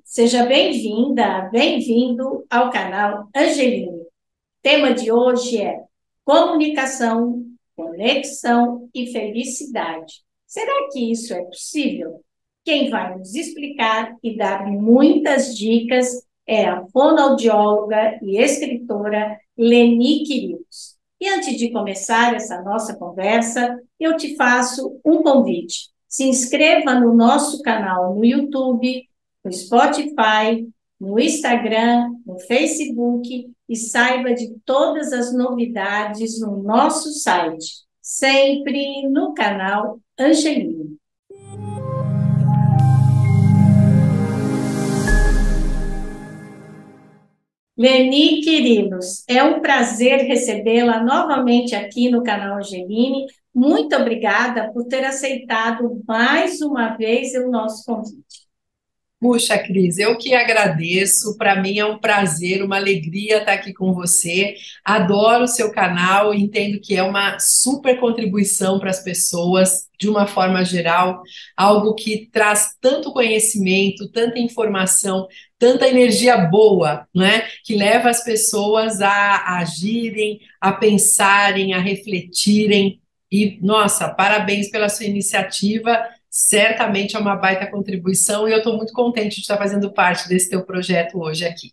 Seja bem-vinda, bem-vindo ao canal Angeline. O tema de hoje é comunicação, conexão e felicidade. Será que isso é possível? Quem vai nos explicar e dar muitas dicas é a fonoaudióloga e escritora Leni Quirilos. E antes de começar essa nossa conversa, eu te faço um convite. Se inscreva no nosso canal no YouTube, no Spotify, no Instagram, no Facebook e saiba de todas as novidades no nosso site, sempre no canal Angeline. Leni Quirilos, é um prazer recebê-la novamente aqui no canal Angeline. Muito obrigada por ter aceitado mais uma vez o nosso convite. Puxa, Cris, eu que agradeço. Para mim é um prazer, uma alegria estar aqui com você. Adoro o seu canal, entendo que é uma super contribuição para as pessoas, de uma forma geral, algo que traz tanto conhecimento, tanta informação, tanta energia boa, né? Que leva as pessoas a agirem, a pensarem, a refletirem. E, nossa, parabéns pela sua iniciativa. Certamente é uma baita contribuição e eu estou muito contente de estar fazendo parte desse teu projeto hoje aqui.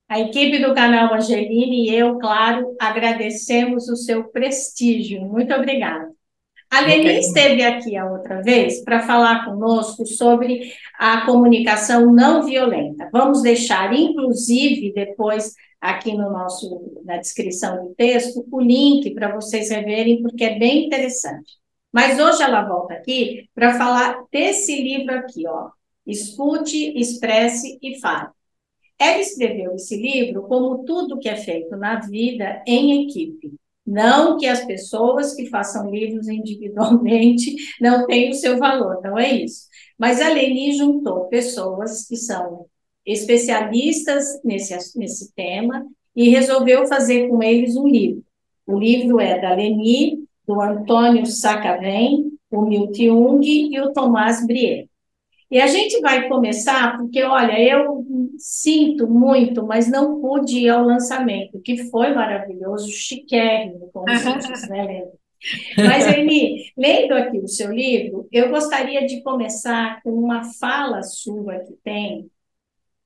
A equipe do canal Angeline e eu, claro, agradecemos o seu prestígio. Muito obrigada. A Eu que Leni agradeço. esteve aqui a outra vez para falar conosco sobre a comunicação não violenta. Vamos deixar, inclusive, depois aqui no na descrição do texto, o link para vocês reverem, porque é bem interessante. Mas hoje ela volta aqui para falar desse livro aqui, ó. Escute, expresse e fale. Ela escreveu esse livro como tudo que é feito na vida em equipe. Não que as pessoas que façam livros individualmente não tenham o seu valor, não é isso. Mas a Leni juntou pessoas que são especialistas nesse tema e resolveu fazer com eles um livro. O livro é da Leni, do Antônio Sacavém, o Milton Jung e o Tomás Brier. E a gente vai começar, porque, olha, eu sinto muito, mas não pude ir ao lançamento, que foi maravilhoso, chiquérrimo, como se diz, né, Lene? Mas, Eni, lendo aqui o seu livro, eu gostaria de começar com uma fala sua que tem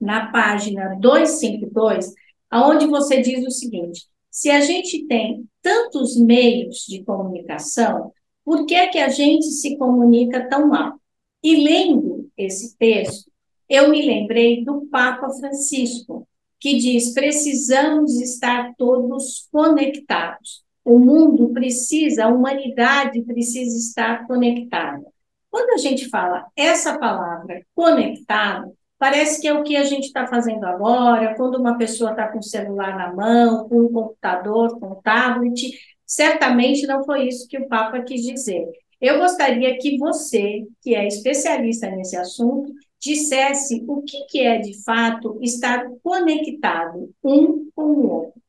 na página 252, onde você diz o seguinte: se a gente tem tantos meios de comunicação, por que é que a gente se comunica tão mal? E lendo esse texto, eu me lembrei do Papa Francisco, que diz: precisamos estar todos conectados. O mundo precisa, a humanidade precisa estar conectada. Quando a gente fala essa palavra conectado, parece que é o que a gente está fazendo agora, quando uma pessoa está com o celular na mão, com um computador, com um tablet. Certamente não foi isso que o Papa quis dizer. Eu gostaria que você, que é especialista nesse assunto, dissesse o que é, de fato, estar conectado um com o outro.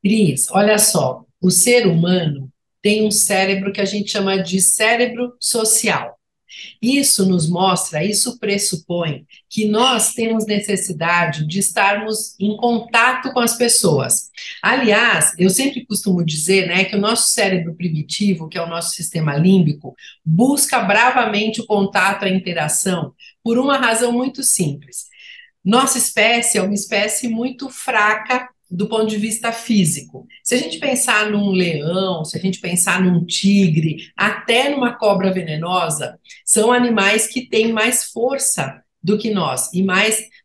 Cris, olha só, o ser humano tem um cérebro que a gente chama de cérebro social. Isso nos mostra, isso pressupõe que nós temos necessidade de estarmos em contato com as pessoas. Aliás, eu sempre costumo dizer, né, que o nosso cérebro primitivo, que é o nosso sistema límbico, busca bravamente o contato, a interação, por uma razão muito simples. Nossa espécie é uma espécie muito fraca do ponto de vista físico. Se a gente pensar num leão, se a gente pensar num tigre, até numa cobra venenosa, são animais que têm mais força do que nós e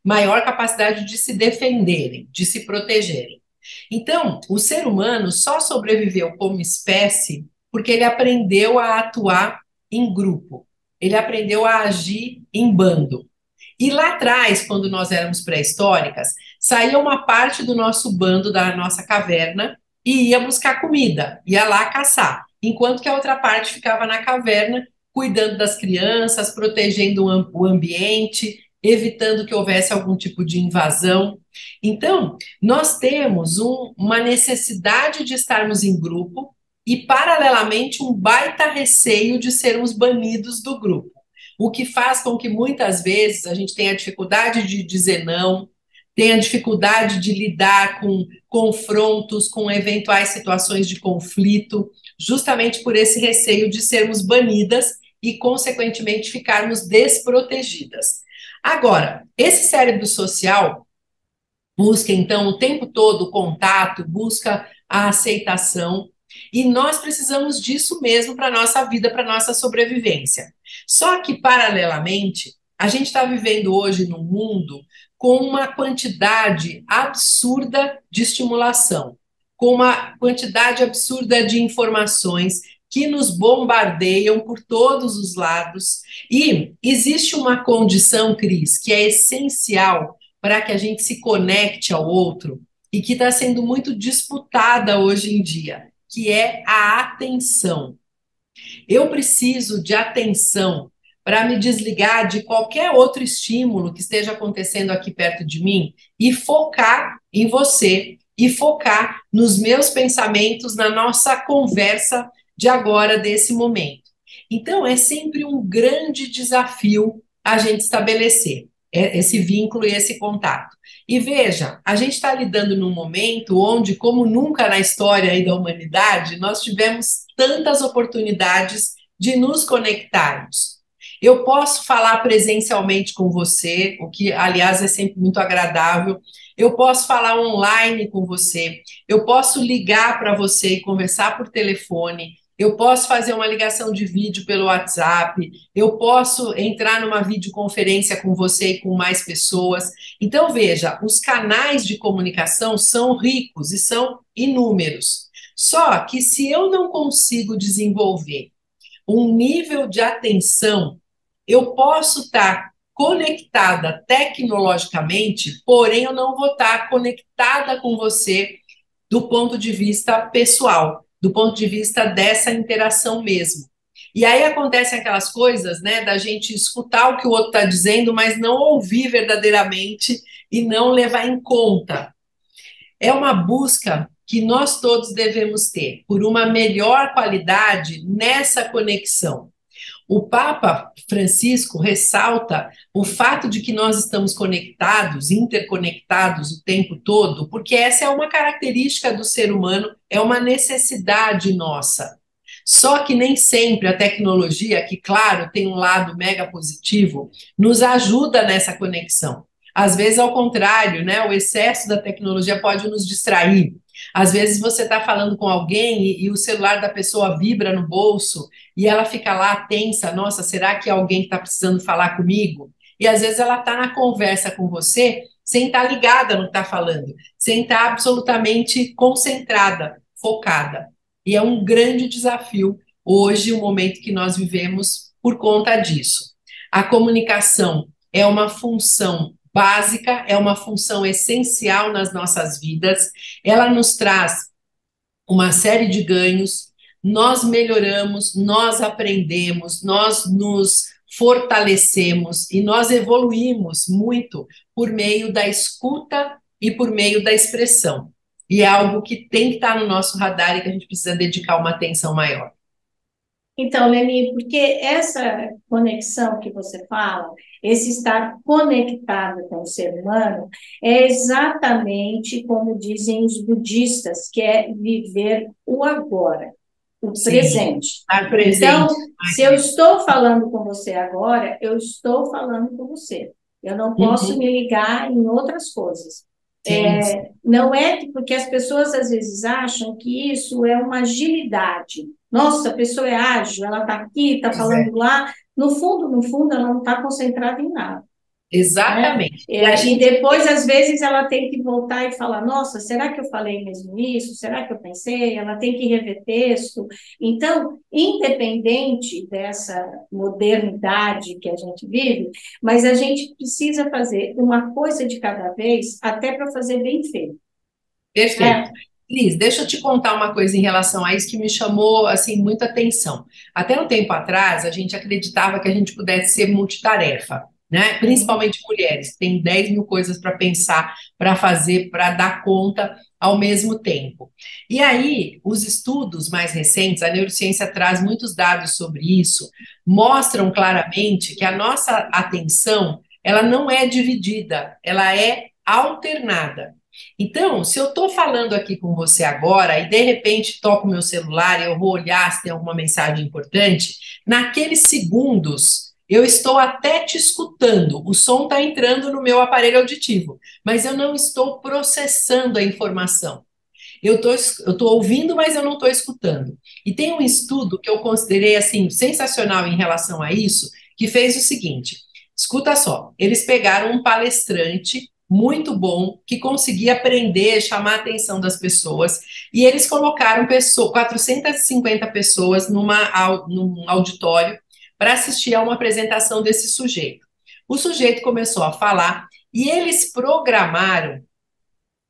maior capacidade de se defenderem, de se protegerem. Então, o ser humano só sobreviveu como espécie porque ele aprendeu a atuar em grupo, ele aprendeu a agir em bando. E lá atrás, quando nós éramos pré-históricas, saía uma parte do nosso bando, da nossa caverna, e ia buscar comida, ia lá caçar, enquanto que a outra parte ficava na caverna, cuidando das crianças, protegendo o ambiente, evitando que houvesse algum tipo de invasão. Então, nós temos uma necessidade de estarmos em grupo e, paralelamente, um baita receio de sermos banidos do grupo. o que faz com que muitas vezes a gente tenha dificuldade de dizer não, tenha dificuldade de lidar com confrontos, com eventuais situações de conflito, justamente por esse receio de sermos banidas e, consequentemente, ficarmos desprotegidas. Agora, esse cérebro social busca, então, o tempo todo o contato, busca a aceitação, e nós precisamos disso mesmo para a nossa vida, para a nossa sobrevivência. Só que, paralelamente, a gente está vivendo hoje num mundo com uma quantidade absurda de estimulação, com uma quantidade absurda de informações que nos bombardeiam por todos os lados, e existe uma condição, Cris, que é essencial para que a gente se conecte ao outro e que está sendo muito disputada hoje em dia, que é a atenção. Eu preciso de atenção para me desligar de qualquer outro estímulo que esteja acontecendo aqui perto de mim e focar em você e focar nos meus pensamentos, na nossa conversa de agora, desse momento. Então, é sempre um grande desafio a gente estabelecer esse vínculo e esse contato. E veja, a gente está lidando num momento onde, como nunca na história aí da humanidade, nós tivemos tantas oportunidades de nos conectarmos. Eu posso falar presencialmente com você, o que, aliás, é sempre muito agradável. Eu posso falar online com você. Eu posso ligar para você e conversar por telefone. Eu posso fazer uma ligação de vídeo pelo WhatsApp. Eu posso entrar numa videoconferência com você e com mais pessoas. Então, veja, os canais de comunicação são ricos e são inúmeros. Só que se eu não consigo desenvolver um nível de atenção, eu posso estar conectada tecnologicamente, porém eu não vou estar conectada com você do ponto de vista pessoal, do ponto de vista dessa interação mesmo. E aí acontecem aquelas coisas, né, da gente escutar o que o outro está dizendo, mas não ouvir verdadeiramente e não levar em conta. É uma busca que nós todos devemos ter por uma melhor qualidade nessa conexão. O Papa Francisco ressalta o fato de que nós estamos conectados, interconectados o tempo todo, porque essa é uma característica do ser humano, é uma necessidade nossa. Só que nem sempre a tecnologia, que claro, tem um lado mega positivo, nos ajuda nessa conexão. Às vezes, ao contrário, né? O excesso da tecnologia pode nos distrair. Às vezes você está falando com alguém e o celular da pessoa vibra no bolso e ela fica lá tensa, nossa, será que é alguém que está precisando falar comigo? E às vezes ela está na conversa com você sem estar ligada no que está falando, sem estar absolutamente concentrada, focada. E é um grande desafio hoje, o momento que nós vivemos, por conta disso. A comunicação é uma função básica, é uma função essencial nas nossas vidas, ela nos traz uma série de ganhos, nós melhoramos, nós aprendemos, nós nos fortalecemos e nós evoluímos muito por meio da escuta e por meio da expressão. E é algo que tem que estar no nosso radar e que a gente precisa dedicar uma atenção maior. Então, Leni, porque essa conexão que você fala, esse estar conectado com o ser humano, é exatamente como dizem os budistas, que é viver o agora, o Sim, presente. estar presente. Então, se eu estou falando com você agora, eu estou falando com você. Eu não posso me ligar em outras coisas. Sim. Não é porque as pessoas às vezes acham que isso é uma agilidade. Nossa, a pessoa é ágil, ela está aqui, está Pois é, falando lá. No fundo, ela não está concentrada em nada, né? exatamente. E a E gente depois, às vezes, ela tem que voltar e falar: Nossa, será que eu falei mesmo isso? Será que eu pensei? Ela tem que rever texto. Então, independente dessa modernidade que a gente vive, mas a gente precisa fazer uma coisa de cada vez, até para fazer bem feito, perfeito. né? Cris, deixa eu te contar uma coisa em relação a isso que me chamou assim muita atenção. Até um tempo atrás, a gente acreditava que a gente pudesse ser multitarefa, né? Principalmente mulheres, tem 10 mil coisas para pensar, para fazer, para dar conta ao mesmo tempo. E aí, os estudos mais recentes, a neurociência traz muitos dados sobre isso, mostram claramente que a nossa atenção, ela não é dividida, ela é alternada. Então, se eu estou falando aqui com você agora e de repente toco meu celular e eu vou olhar se tem alguma mensagem importante, naqueles segundos eu estou até te escutando, o som está entrando no meu aparelho auditivo, mas eu não estou processando a informação. Eu tô ouvindo, mas eu não estou escutando. E tem um estudo que eu considerei assim sensacional em relação a isso, que fez o seguinte: escuta só, eles pegaram um palestrante muito bom que conseguia aprender, chamar a atenção das pessoas, e eles colocaram 450 pessoas num auditório para assistir a uma apresentação desse sujeito. O sujeito começou a falar e eles programaram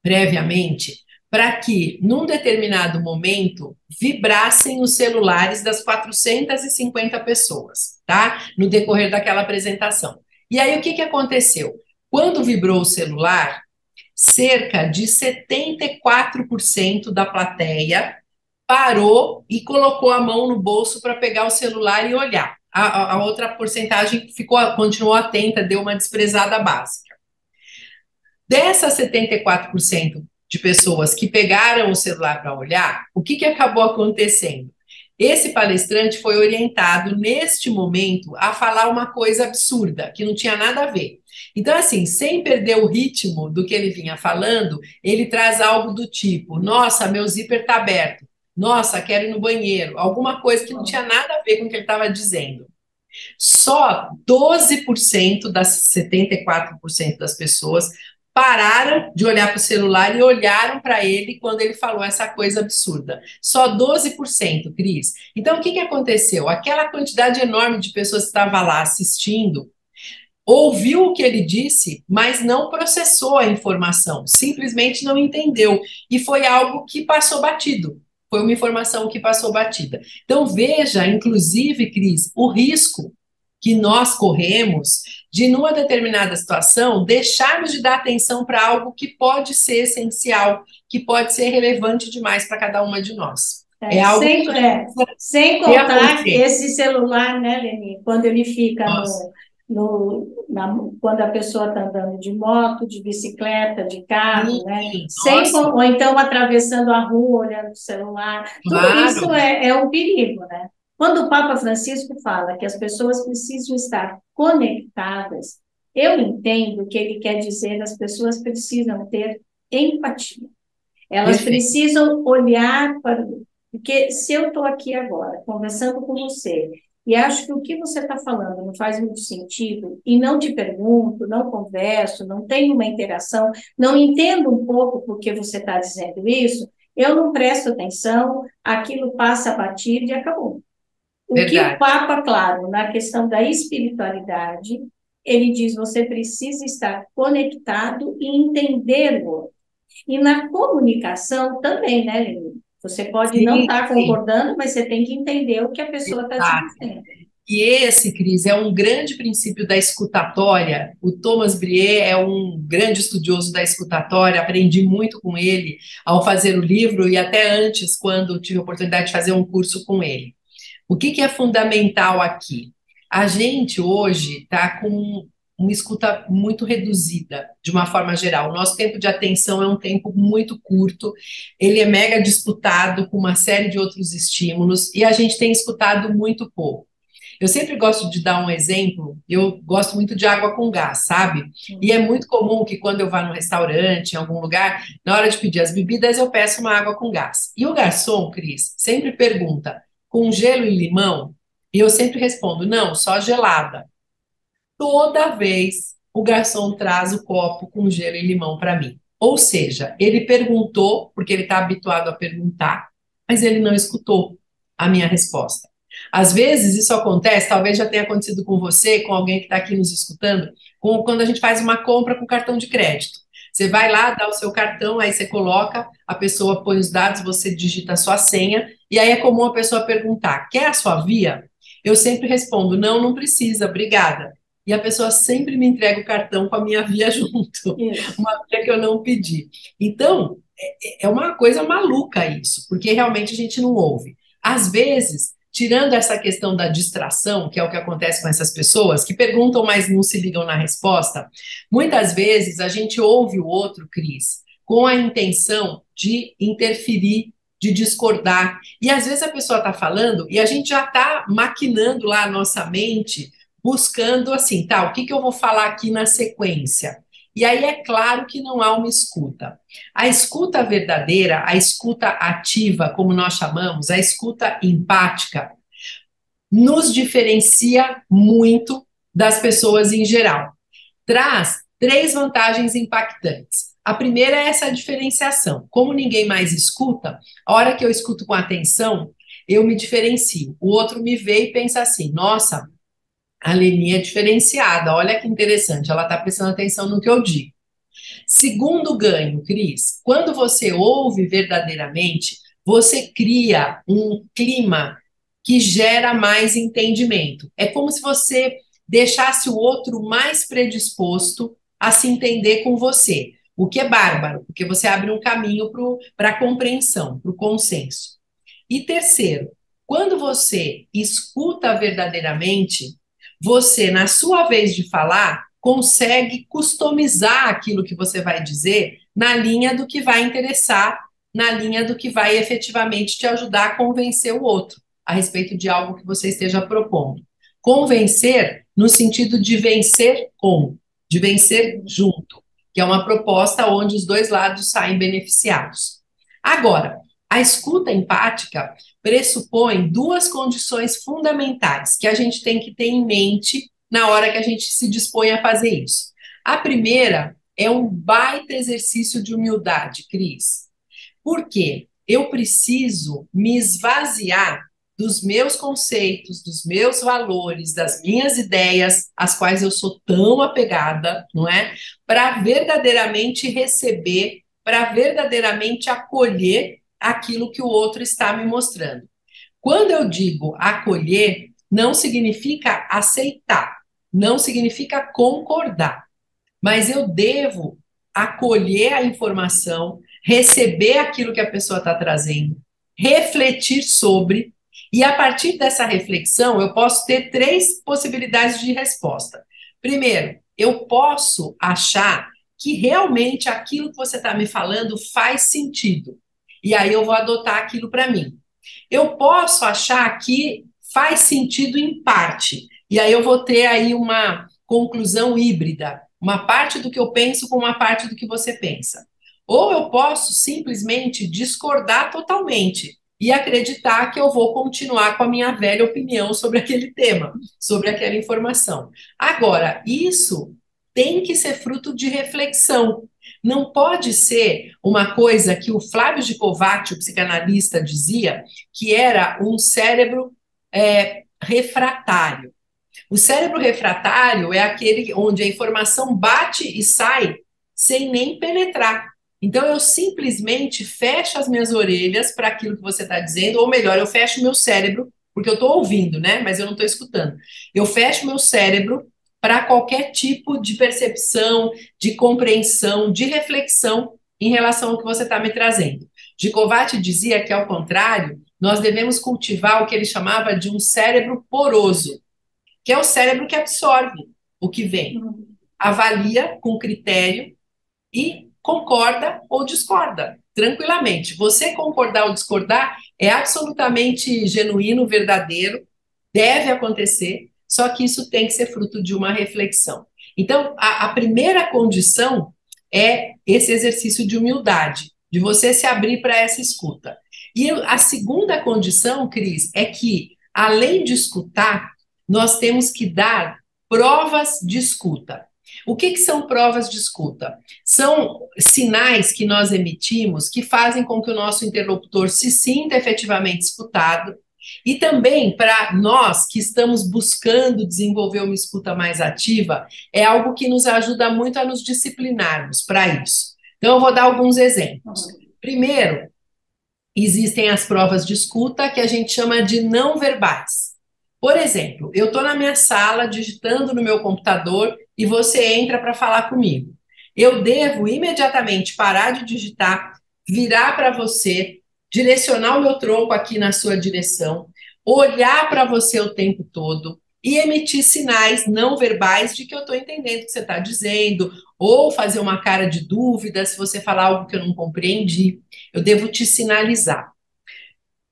previamente para que, num determinado momento, vibrassem os celulares das 450 pessoas, tá? No decorrer daquela apresentação. E aí, o que que aconteceu? Quando vibrou o celular, cerca de 74% da plateia parou e colocou a mão no bolso para pegar o celular e olhar. A outra porcentagem continuou atenta, deu uma desprezada básica. Dessas 74% de pessoas que pegaram o celular para olhar, o que que acabou acontecendo? Esse palestrante foi orientado, neste momento, a falar uma coisa absurda, que não tinha nada a ver. Então, assim, sem perder o ritmo do que ele vinha falando, ele traz algo do tipo: nossa, meu zíper está aberto. Nossa, quero ir no banheiro. Alguma coisa que não tinha nada a ver com o que ele estava dizendo. Só 12% das 74% das pessoas pararam de olhar para o celular e olharam para ele quando ele falou essa coisa absurda. Só 12%, Cris. Então, o que que aconteceu? Aquela quantidade enorme de pessoas que estava lá assistindo ouviu o que ele disse, mas não processou a informação, simplesmente não entendeu. E foi algo que passou batido. Foi uma informação que passou batida. Então, veja, inclusive, Cris, o risco que nós corremos de, numa determinada situação, deixarmos de dar atenção para algo que pode ser essencial, que pode ser relevante demais para cada uma de nós. É algo que sem contar esse celular, né, Leni, quando ele fica quando a pessoa está andando de moto, de bicicleta, de carro, né? Ou então atravessando a rua, olhando o celular. Tudo isso é um perigo, né? Quando o Papa Francisco fala que as pessoas precisam estar conectadas, eu entendo que ele quer dizer que as pessoas precisam ter empatia. Elas precisam olhar para... Porque se eu estou aqui agora, conversando com você, e acho que o que você está falando não faz muito sentido, e não te pergunto, não converso, não tenho uma interação, não entendo um pouco por que você está dizendo isso, eu não presto atenção, aquilo passa batido e acabou. O que o Papa, claro, na questão da espiritualidade, ele diz, você precisa estar conectado e entender o outro. E na comunicação também, né, Lili? Você pode não estar concordando, mas você tem que entender o que a pessoa está te dizendo. E esse, Cris, é um grande princípio da escutatória. O Thomas Brier é um grande estudioso da escutatória, aprendi muito com ele ao fazer o livro e até antes, quando tive a oportunidade de fazer um curso com ele. O que é fundamental aqui? A gente hoje está com uma escuta muito reduzida, de uma forma geral. O nosso tempo de atenção é um tempo muito curto, ele é mega disputado com uma série de outros estímulos e a gente tem escutado muito pouco. Eu sempre gosto de dar um exemplo, eu gosto muito de água com gás, sabe? E é muito comum que quando eu vá num restaurante, em algum lugar, na hora de pedir as bebidas, eu peço uma água com gás. E o garçom, Cris, sempre pergunta, com gelo e limão? E eu sempre respondo, não, só gelada. Toda vez o garçom traz o copo com gelo e limão para mim. Ou seja, ele perguntou, porque ele está habituado a perguntar, mas ele não escutou a minha resposta. Às vezes isso acontece, talvez já tenha acontecido com você, com alguém que está aqui nos escutando, quando a gente faz uma compra com cartão de crédito. Você vai lá, dá o seu cartão, aí você coloca, a pessoa põe os dados, você digita a sua senha, e aí é comum a pessoa perguntar, quer a sua via? Eu sempre respondo, não, não precisa, obrigada. e a pessoa sempre me entrega o cartão com a minha via junto, Isso. uma via que eu não pedi. Então, é uma coisa maluca isso, porque realmente a gente não ouve. Às vezes, tirando essa questão da distração, que é o que acontece com essas pessoas, que perguntam, mas não se ligam na resposta, muitas vezes a gente ouve o outro, Cris, com a intenção de interferir, de discordar. E às vezes a pessoa está falando e a gente já está maquinando lá a nossa mente, buscando assim, tá, o que que eu vou falar aqui na sequência? E aí é claro que não há uma escuta. A escuta verdadeira, a escuta ativa, como nós chamamos, a escuta empática, nos diferencia muito das pessoas em geral. Traz três vantagens impactantes. A primeira é essa diferenciação. Como ninguém mais escuta, a hora que eu escuto com atenção, eu me diferencio. O outro me vê e pensa assim: nossa, a Leni é diferenciada, olha que interessante, ela está prestando atenção no que eu digo. Segundo ganho, Cris, quando você ouve verdadeiramente, você cria um clima que gera mais entendimento. É como se você deixasse o outro mais predisposto a se entender com você, o que é bárbaro, porque você abre um caminho para a compreensão, para o consenso. E terceiro, quando você escuta verdadeiramente, você, na sua vez de falar, consegue customizar aquilo que você vai dizer na linha do que vai interessar, na linha do que vai efetivamente te ajudar a convencer o outro a respeito de algo que você esteja propondo. Convencer no sentido de vencer com, de vencer junto, que é uma proposta onde os dois lados saem beneficiados. Agora, a escuta empática pressupõe duas condições fundamentais que a gente tem que ter em mente na hora que a gente se dispõe a fazer isso. A primeira é um baita exercício de humildade, Cris. Por quê? Eu preciso me esvaziar dos meus conceitos, dos meus valores, das minhas ideias, às quais eu sou tão apegada, não é? Para verdadeiramente receber, para verdadeiramente acolher aquilo que o outro está me mostrando. Quando eu digo acolher, não significa aceitar, não significa concordar, mas eu devo acolher a informação, receber aquilo que a pessoa está trazendo, refletir sobre, e a partir dessa reflexão eu posso ter três possibilidades de resposta. Primeiro, eu posso achar que realmente aquilo que você está me falando faz sentido, e aí eu vou adotar aquilo para mim. Eu posso achar que faz sentido em parte, e aí eu vou ter aí uma conclusão híbrida, uma parte do que eu penso com uma parte do que você pensa. Ou eu posso simplesmente discordar totalmente e acreditar que eu vou continuar com a minha velha opinião sobre aquele tema, sobre aquela informação. Agora, isso tem que ser fruto de reflexão. Não pode ser uma coisa que o Flávio de Kovács, o psicanalista, dizia, que era um cérebro refratário. O cérebro refratário é aquele onde a informação bate e sai sem nem penetrar. Então, eu simplesmente fecho as minhas orelhas para aquilo que você está dizendo, ou melhor, eu fecho meu cérebro, porque eu estou ouvindo, né? Mas eu não estou escutando. Eu fecho meu cérebro para qualquer tipo de percepção, de compreensão, de reflexão em relação ao que você está me trazendo. Gicovati dizia que, ao contrário, nós devemos cultivar o que ele chamava de um cérebro poroso, que é o cérebro que absorve o que vem, avalia com critério e concorda ou discorda, tranquilamente. Você concordar ou discordar é absolutamente genuíno, verdadeiro, deve acontecer, só que isso tem que ser fruto de uma reflexão. Então, a primeira condição é esse exercício de humildade, de você se abrir para essa escuta. E a segunda condição, Cris, é que, além de escutar, nós temos que dar provas de escuta. O que são provas de escuta? São sinais que nós emitimos que fazem com que o nosso interlocutor se sinta efetivamente escutado, e também para nós que estamos buscando desenvolver uma escuta mais ativa, é algo que nos ajuda muito a nos disciplinarmos para isso. Então, eu vou dar alguns exemplos. Primeiro, existem as provas de escuta que a gente chama de não verbais. Por exemplo, eu estou na minha sala digitando no meu computador e você entra para falar comigo. Eu devo imediatamente parar de digitar, virar para você, direcionar o meu tronco aqui na sua direção, olhar para você o tempo todo e emitir sinais não verbais de que eu estou entendendo o que você está dizendo, ou fazer uma cara de dúvida se você falar algo que eu não compreendi. Eu devo te sinalizar.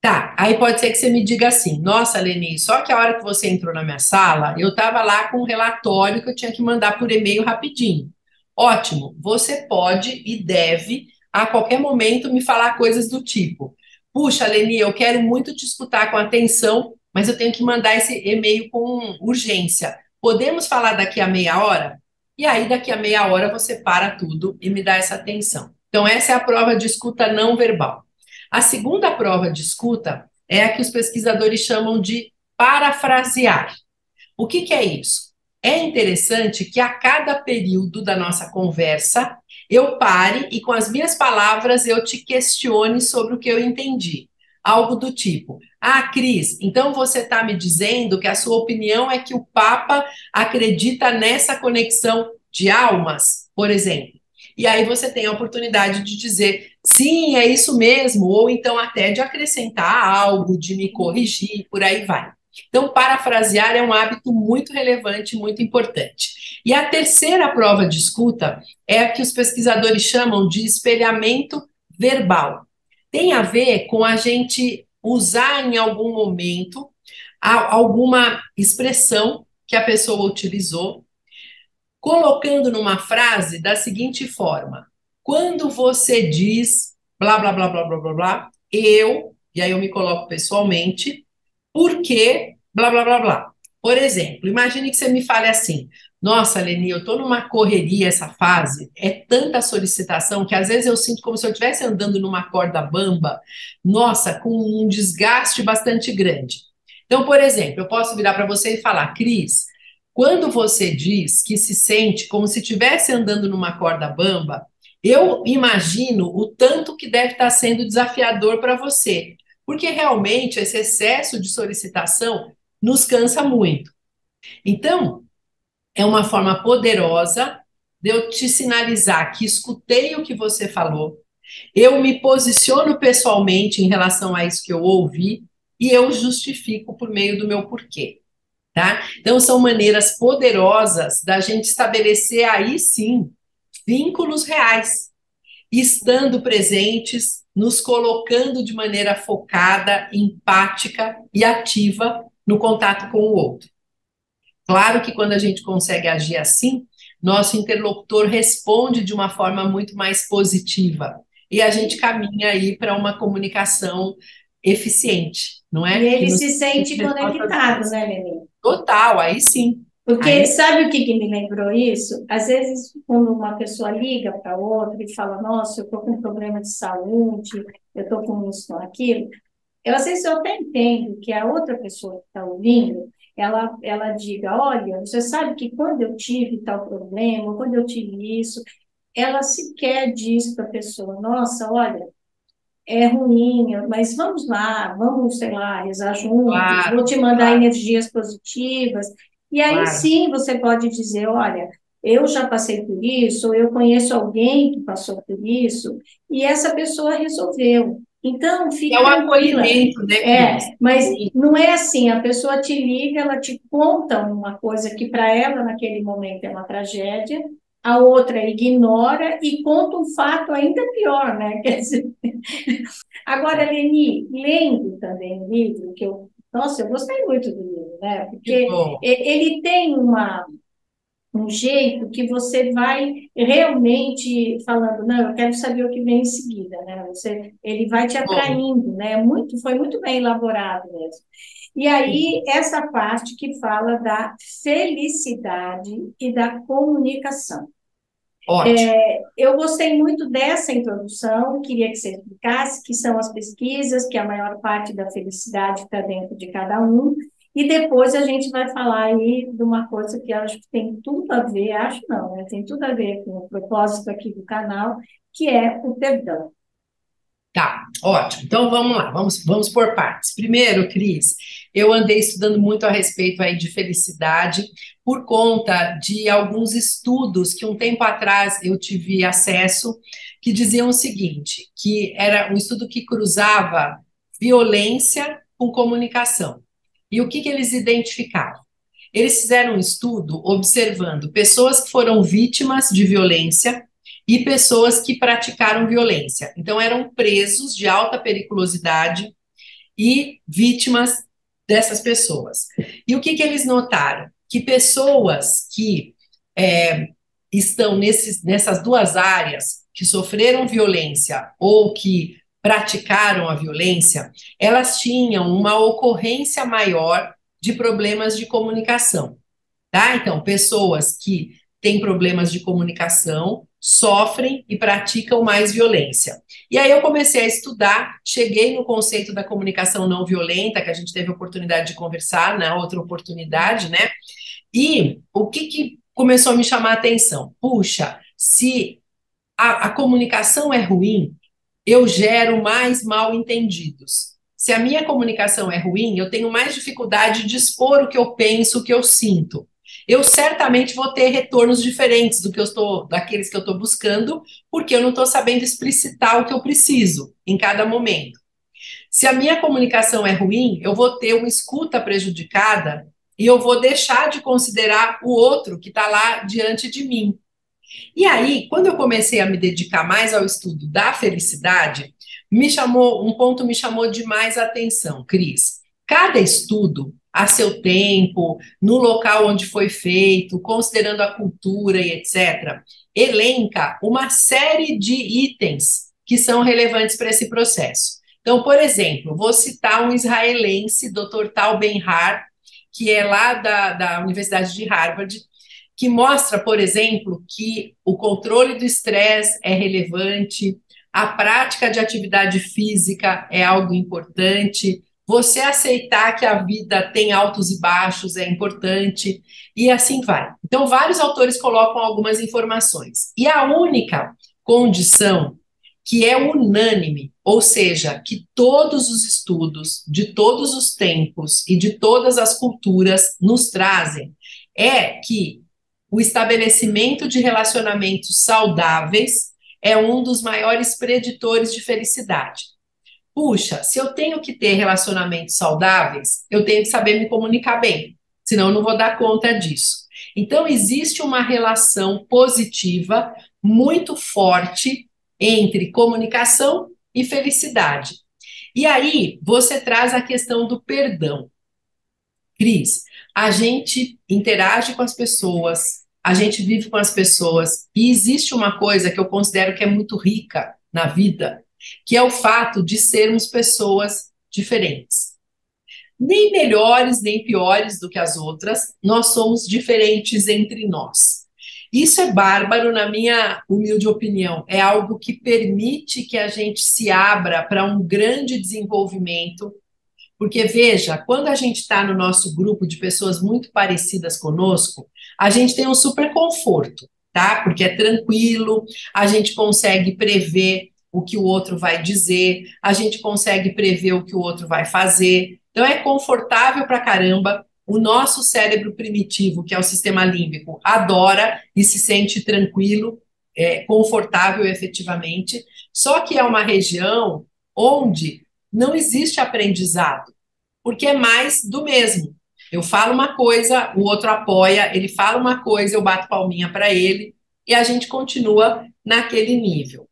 Tá, aí pode ser que você me diga assim: nossa, Leni, só que a hora que você entrou na minha sala, eu estava lá com um relatório que eu tinha que mandar por e-mail rapidinho. Ótimo, você pode e deve, a qualquer momento, me falar coisas do tipo: puxa, Leni, eu quero muito te escutar com atenção, mas eu tenho que mandar esse e-mail com urgência. Podemos falar daqui a meia hora? E aí, daqui a meia hora, você para tudo e me dá essa atenção. Então, essa é a prova de escuta não verbal. A segunda prova de escuta é a que os pesquisadores chamam de parafrasear. O que que é isso? É interessante que a cada período da nossa conversa eu pare e, com as minhas palavras, eu te questione sobre o que eu entendi. Algo do tipo: ah, Cris, então você está me dizendo que a sua opinião é que o Papa acredita nessa conexão de almas, por exemplo. E aí você tem a oportunidade de dizer: sim, é isso mesmo, ou então até de acrescentar algo, de me corrigir, por aí vai. Então, parafrasear é um hábito muito relevante, muito importante. E a terceira prova de escuta é a que os pesquisadores chamam de espelhamento verbal. Tem a ver com a gente usar em algum momento alguma expressão que a pessoa utilizou, colocando numa frase da seguinte forma: quando você diz blá, blá, blá, blá, blá, blá, blá, e aí eu me coloco pessoalmente, porque blá, blá, blá, blá. Por exemplo, imagine que você me fale assim: nossa, Leni, eu estou numa correria essa fase, é tanta solicitação que às vezes eu sinto como se eu estivesse andando numa corda bamba, nossa, com um desgaste bastante grande. Então, por exemplo, eu posso virar para você e falar: Cris, quando você diz que se sente como se estivesse andando numa corda bamba, eu imagino o tanto que deve estar sendo desafiador para você, porque realmente esse excesso de solicitação nos cansa muito. Então, é uma forma poderosa de eu te sinalizar que escutei o que você falou, eu me posiciono pessoalmente em relação a isso que eu ouvi e eu justifico por meio do meu porquê. Tá? Então, são maneiras poderosas da gente estabelecer aí sim vínculos reais, estando presentes, nos colocando de maneira focada, empática e ativa no contato com o outro. Claro que quando a gente consegue agir assim, nosso interlocutor responde de uma forma muito mais positiva e a gente caminha aí para uma comunicação eficiente, não E é? Que ele nos se permite sente respostas conectado, boas. né, Leni? Total, aí sim. Porque Aí sabe o que, que me lembrou isso? Às vezes, quando uma pessoa liga para outra e fala: nossa, eu estou com um problema de saúde, eu estou com isso, com aquilo. Eu, às vezes, eu até entendo que a outra pessoa que está ouvindo, ela diga: olha, você sabe que quando eu tive tal problema, quando eu tive isso, ela sequer diz para a pessoa: nossa, olha, é ruim, mas vamos lá, vamos, sei lá, rezar juntos, vou claro, te mandar claro, energias positivas. E aí claro. sim você pode dizer: olha, eu já passei por isso, ou eu conheço alguém que passou por isso, e essa pessoa resolveu. Então, É fique o tranquila. acolhimento, né, Cris? É, mas Sim, não é assim, a pessoa te liga, ela te conta uma coisa que para ela naquele momento é uma tragédia, a outra ignora e conta um fato ainda pior, né? Quer dizer, agora, Leni, lendo também o livro, nossa, eu gostei muito do livro, né? que Porque bom. ele tem um jeito que você vai realmente falando: não, eu quero saber o que vem em seguida, né? Ele vai te Bom, atraindo, né? Foi muito bem elaborado mesmo. E que bom. aí, essa parte que fala da felicidade e da comunicação. Ótimo. Eu gostei muito dessa introdução, queria que você explicasse que são as pesquisas, que a maior parte da felicidade está dentro de cada um, e depois a gente vai falar aí de uma coisa que eu acho que tem tudo a ver, acho não, né? Tem tudo a ver com o propósito aqui do canal, que é o perdão. Tá, ótimo. Então vamos lá, vamos por partes. Primeiro, Cris, eu andei estudando muito a respeito aí de felicidade por conta de alguns estudos que um tempo atrás eu tive acesso que diziam o seguinte, que era um estudo que cruzava violência com comunicação. E o que eles identificavam? Eles fizeram um estudo observando pessoas que foram vítimas de violência e pessoas que praticaram violência. Então, eram presos de alta periculosidade e vítimas dessas pessoas. E o que eles notaram? Que pessoas que é, estão nessas duas áreas, que sofreram violência ou que praticaram a violência, elas tinham uma ocorrência maior de problemas de comunicação. Tá? Então, pessoas que têm problemas de comunicação sofrem e praticam mais violência. E aí eu comecei a estudar, cheguei no conceito da comunicação não violenta, que a gente teve a oportunidade de conversar na outra oportunidade, né? E o que começou a me chamar a atenção? Puxa, se a comunicação é ruim, eu gero mais mal entendidos. Se a minha comunicação é ruim, eu tenho mais dificuldade de expor o que eu penso, o que eu sinto. Eu certamente vou ter retornos diferentes do que eu estou, daqueles que eu estou buscando, porque eu não estou sabendo explicitar o que eu preciso em cada momento. Se a minha comunicação é ruim, eu vou ter uma escuta prejudicada e eu vou deixar de considerar o outro que está lá diante de mim. E aí, quando eu comecei a me dedicar mais ao estudo da felicidade, um ponto me chamou demais a atenção, Cris. Cada estudo, a seu tempo, no local onde foi feito, considerando a cultura e etc., elenca uma série de itens que são relevantes para esse processo. Então, por exemplo, vou citar um israelense, Dr. Tal Ben-Har, que é lá da Universidade de Harvard, que mostra, por exemplo, que o controle do estresse é relevante, a prática de atividade física é algo importante, você aceitar que a vida tem altos e baixos é importante, e assim vai. Então, vários autores colocam algumas informações. E a única condição que é unânime, ou seja, que todos os estudos de todos os tempos e de todas as culturas nos trazem, é que o estabelecimento de relacionamentos saudáveis é um dos maiores preditores de felicidade. Puxa, se eu tenho que ter relacionamentos saudáveis, eu tenho que saber me comunicar bem, senão eu não vou dar conta disso. Então, existe uma relação positiva muito forte entre comunicação e felicidade. E aí, você traz a questão do perdão. Cris, a gente interage com as pessoas, a gente vive com as pessoas, e existe uma coisa que eu considero que é muito rica na vida, que é o fato de sermos pessoas diferentes. Nem melhores, nem piores do que as outras, nós somos diferentes entre nós. Isso é bárbaro, na minha humilde opinião. É algo que permite que a gente se abra para um grande desenvolvimento, porque, veja, quando a gente está no nosso grupo de pessoas muito parecidas conosco, a gente tem um super conforto, tá? Porque é tranquilo, a gente consegue prever o que o outro vai dizer, a gente consegue prever o que o outro vai fazer. Então, é confortável pra caramba. O nosso cérebro primitivo, que é o sistema límbico, adora e se sente tranquilo, confortável efetivamente. Só que é uma região onde não existe aprendizado, porque é mais do mesmo. Eu falo uma coisa, o outro apoia, ele fala uma coisa, eu bato palminha para ele, e a gente continua naquele nível.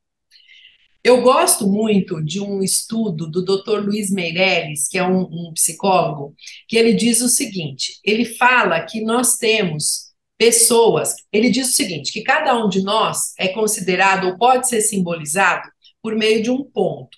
Eu gosto muito de um estudo do Dr. Luiz Meirelles, que é um psicólogo, que ele diz o seguinte: ele fala que nós temos pessoas, ele diz o seguinte, que cada um de nós é considerado ou pode ser simbolizado por meio de um ponto.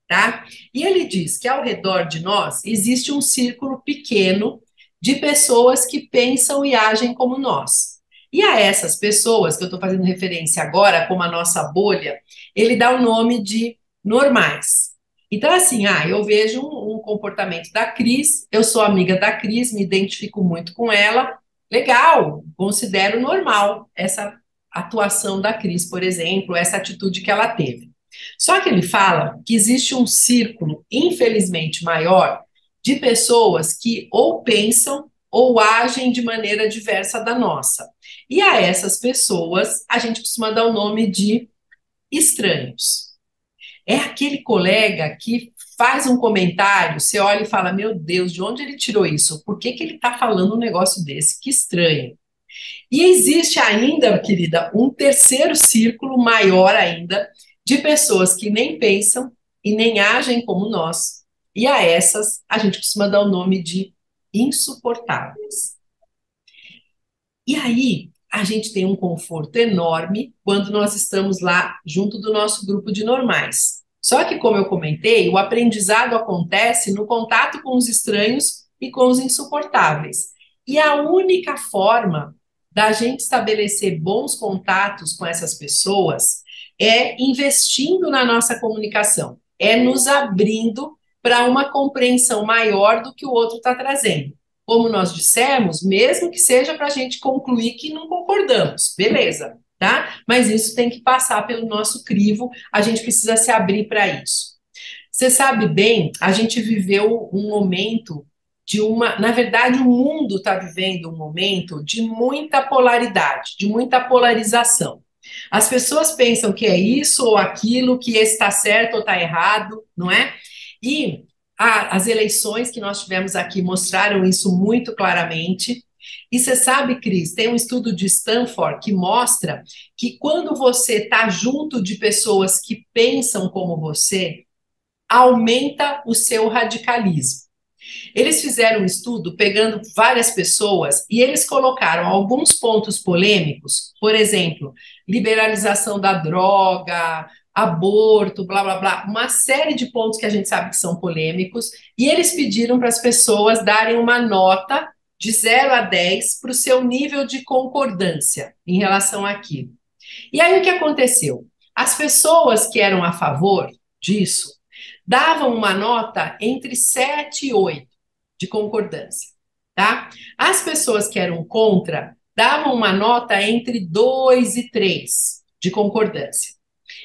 Tá? E ele diz que ao redor de nós existe um círculo pequeno de pessoas que pensam e agem como nós. E a essas pessoas, que eu estou fazendo referência agora, como a nossa bolha, ele dá o nome de normais. Então, assim, eu vejo um comportamento da Cris, eu sou amiga da Cris, me identifico muito com ela, legal, considero normal essa atuação da Cris, por exemplo, essa atitude que ela teve. Só que ele fala que existe um círculo, infelizmente, maior de pessoas que ou pensam ou agem de maneira diversa da nossa. E a essas pessoas a gente costuma dar o nome de estranhos. É aquele colega que faz um comentário, você olha e fala: Meu Deus, de onde ele tirou isso? Por que que ele está falando um negócio desse? Que estranho. E existe ainda, querida, um terceiro círculo maior ainda de pessoas que nem pensam e nem agem como nós. E a essas a gente costuma dar o nome de insuportáveis. E aí a gente tem um conforto enorme quando nós estamos lá junto do nosso grupo de normais. Só que, como eu comentei, o aprendizado acontece no contato com os estranhos e com os insuportáveis. E a única forma da gente estabelecer bons contatos com essas pessoas é investindo na nossa comunicação, é nos abrindo para uma compreensão maior do que o outro está trazendo. Como nós dissemos, mesmo que seja para a gente concluir que não concordamos, beleza, tá? Mas isso tem que passar pelo nosso crivo, a gente precisa se abrir para isso. Você sabe bem, a gente viveu um momento de uma. Na verdade, o mundo está vivendo um momento de muita polaridade, de muita polarização. As pessoas pensam que é isso ou aquilo, que esse está certo ou está errado, não é? E as eleições que nós tivemos aqui mostraram isso muito claramente. E você sabe, Cris, tem um estudo de Stanford que mostra que quando você está junto de pessoas que pensam como você, aumenta o seu radicalismo. Eles fizeram um estudo pegando várias pessoas e eles colocaram alguns pontos polêmicos, por exemplo, liberalização da droga, aborto, blá blá blá, uma série de pontos que a gente sabe que são polêmicos, e eles pediram para as pessoas darem uma nota de 0 a 10 para o seu nível de concordância em relação àquilo. E aí o que aconteceu? As pessoas que eram a favor disso davam uma nota entre 7 e 8 de concordância, tá? As pessoas que eram contra davam uma nota entre 2 e 3 de concordância.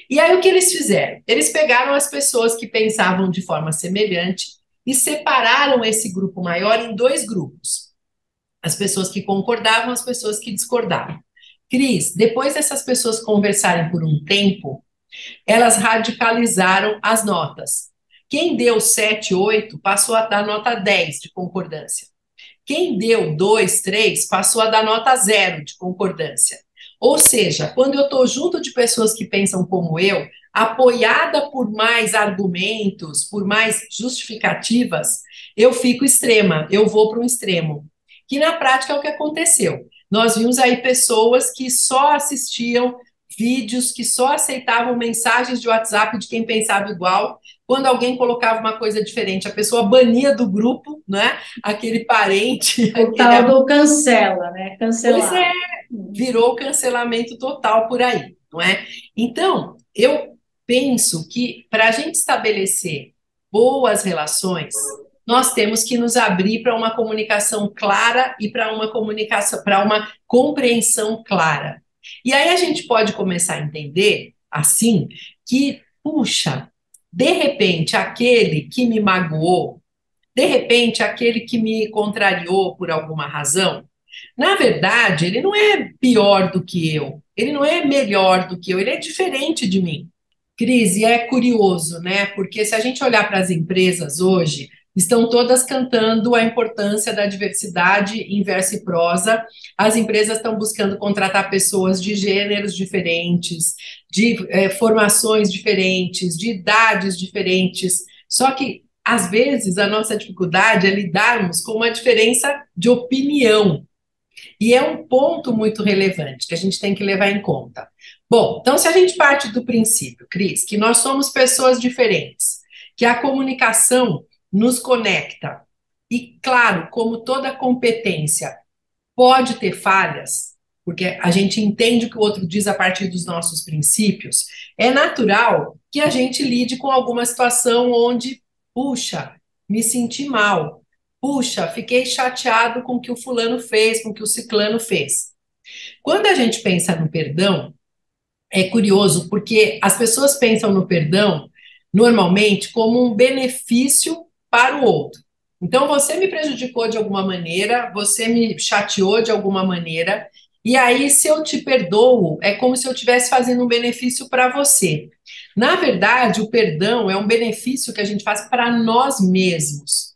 E aí o que eles fizeram? Eles pegaram as pessoas que pensavam de forma semelhante e separaram esse grupo maior em dois grupos. As pessoas que concordavam, as pessoas que discordavam. Cris, depois dessas pessoas conversarem por um tempo, elas radicalizaram as notas. Quem deu 7, 8 passou a dar nota 10 de concordância. Quem deu 2, 3 passou a dar nota 0 de concordância. Ou seja, quando eu estou junto de pessoas que pensam como eu, apoiada por mais argumentos, por mais justificativas, eu fico extrema, eu vou para um extremo. Que na prática é o que aconteceu. Nós vimos aí pessoas que só assistiam vídeos, que só aceitavam mensagens de WhatsApp de quem pensava igual. Quando alguém colocava uma coisa diferente, a pessoa bania do grupo, né? Aquele parente. O tal do cancela, né? Pois é, Cancelar. virou cancelamento total por aí, não é? Então, eu penso que para a gente estabelecer boas relações, nós temos que nos abrir para uma comunicação clara e para uma comunicação, para uma compreensão clara. E aí a gente pode começar a entender, assim, que, puxa, de repente, aquele que me magoou, de repente, aquele que me contrariou por alguma razão, na verdade, ele não é pior do que eu, ele não é melhor do que eu, ele é diferente de mim. Cris, e é curioso, né? Porque se a gente olhar para as empresas hoje, estão todas cantando a importância da diversidade em verso e prosa. As empresas estão buscando contratar pessoas de gêneros diferentes, de formações diferentes, de idades diferentes. Só que, às vezes, a nossa dificuldade é lidarmos com uma diferença de opinião. E é um ponto muito relevante que a gente tem que levar em conta. Bom, então, se a gente parte do princípio, Cris, que nós somos pessoas diferentes, que a comunicação nos conecta, e, claro, como toda competência pode ter falhas, porque a gente entende o que o outro diz a partir dos nossos princípios, é natural que a gente lide com alguma situação onde, puxa, me senti mal, puxa, fiquei chateado com o que o fulano fez, com o que o ciclano fez. Quando a gente pensa no perdão, é curioso, porque as pessoas pensam no perdão normalmente como um benefício para o outro. Então, você me prejudicou de alguma maneira, você me chateou de alguma maneira, e aí, se eu te perdoo, é como se eu estivesse fazendo um benefício para você. Na verdade, o perdão é um benefício que a gente faz para nós mesmos.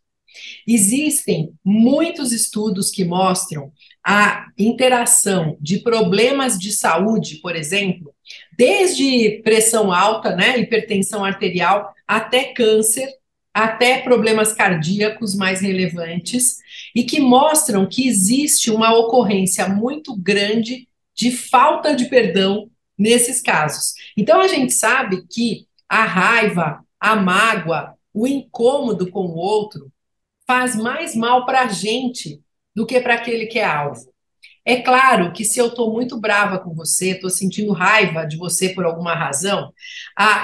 Existem muitos estudos que mostram a interação de problemas de saúde, por exemplo, desde pressão alta, né, hipertensão arterial, até câncer, até problemas cardíacos mais relevantes, e que mostram que existe uma ocorrência muito grande de falta de perdão nesses casos. Então, a gente sabe que a raiva, a mágoa, o incômodo com o outro faz mais mal para a gente do que para aquele que é alvo. É claro que se eu estou muito brava com você, estou sentindo raiva de você por alguma razão,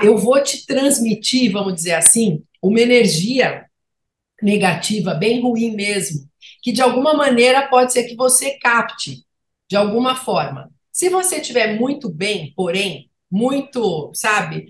eu vou te transmitir, vamos dizer assim, uma energia negativa, bem ruim mesmo, que de alguma maneira pode ser que você capte, de alguma forma. Se você estiver muito bem, porém, muito, sabe,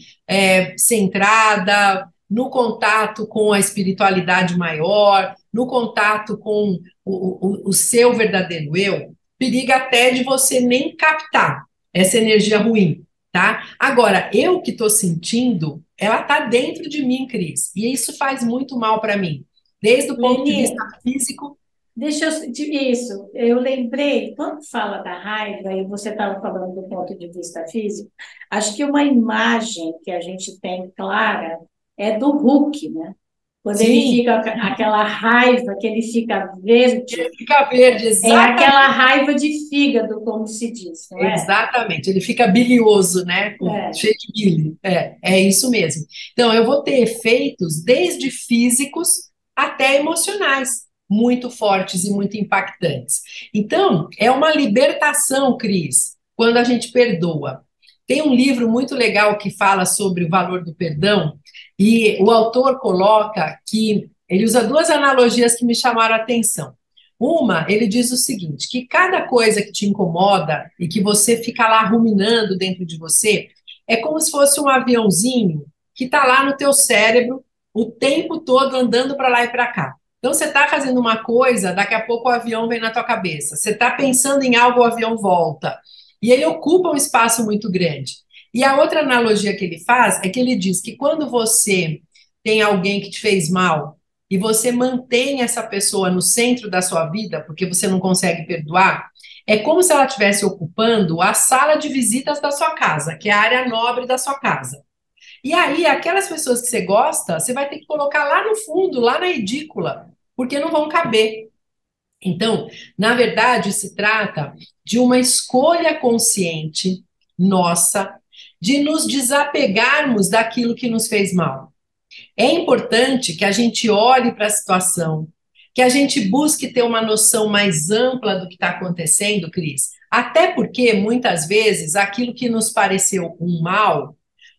centrada, no contato com a espiritualidade maior, no contato com o seu verdadeiro eu, periga até de você nem captar essa energia ruim, tá? Agora, eu que estou sentindo, ela está dentro de mim, Cris, e isso faz muito mal para mim desde o ponto de vista Leni, físico. deixa eu. Isso, eu lembrei, quando fala da raiva, e você estava falando do ponto de vista físico, acho que uma imagem que a gente tem clara é do Hulk, né? Quando ele Sim, fica aquela raiva, que ele fica verde, ele fica verde, é exatamente. aquela raiva de fígado, como se diz, não é? Exatamente, ele fica bilioso, né? É. Cheio de bile. É isso mesmo. Então, eu vou ter efeitos desde físicos até emocionais, muito fortes e muito impactantes. Então, é uma libertação, Cris, quando a gente perdoa. Tem um livro muito legal que fala sobre o valor do perdão, e o autor coloca que ele usa duas analogias que me chamaram a atenção. Uma, ele diz o seguinte, que cada coisa que te incomoda e que você fica lá ruminando dentro de você, é como se fosse um aviãozinho que está lá no teu cérebro o tempo todo andando para lá e para cá. Então você está fazendo uma coisa, daqui a pouco o avião vem na tua cabeça. Você está pensando em algo, o avião volta. E ele ocupa um espaço muito grande. E a outra analogia que ele faz é que ele diz que quando você tem alguém que te fez mal e você mantém essa pessoa no centro da sua vida, porque você não consegue perdoar, é como se ela estivesse ocupando a sala de visitas da sua casa, que é a área nobre da sua casa. E aí, aquelas pessoas que você gosta, você vai ter que colocar lá no fundo, lá na edícula, porque não vão caber. Então, na verdade, se trata de uma escolha consciente nossa de nos desapegarmos daquilo que nos fez mal. É importante que a gente olhe para a situação, que a gente busque ter uma noção mais ampla do que está acontecendo, Cris. Até porque, muitas vezes, aquilo que nos pareceu um mal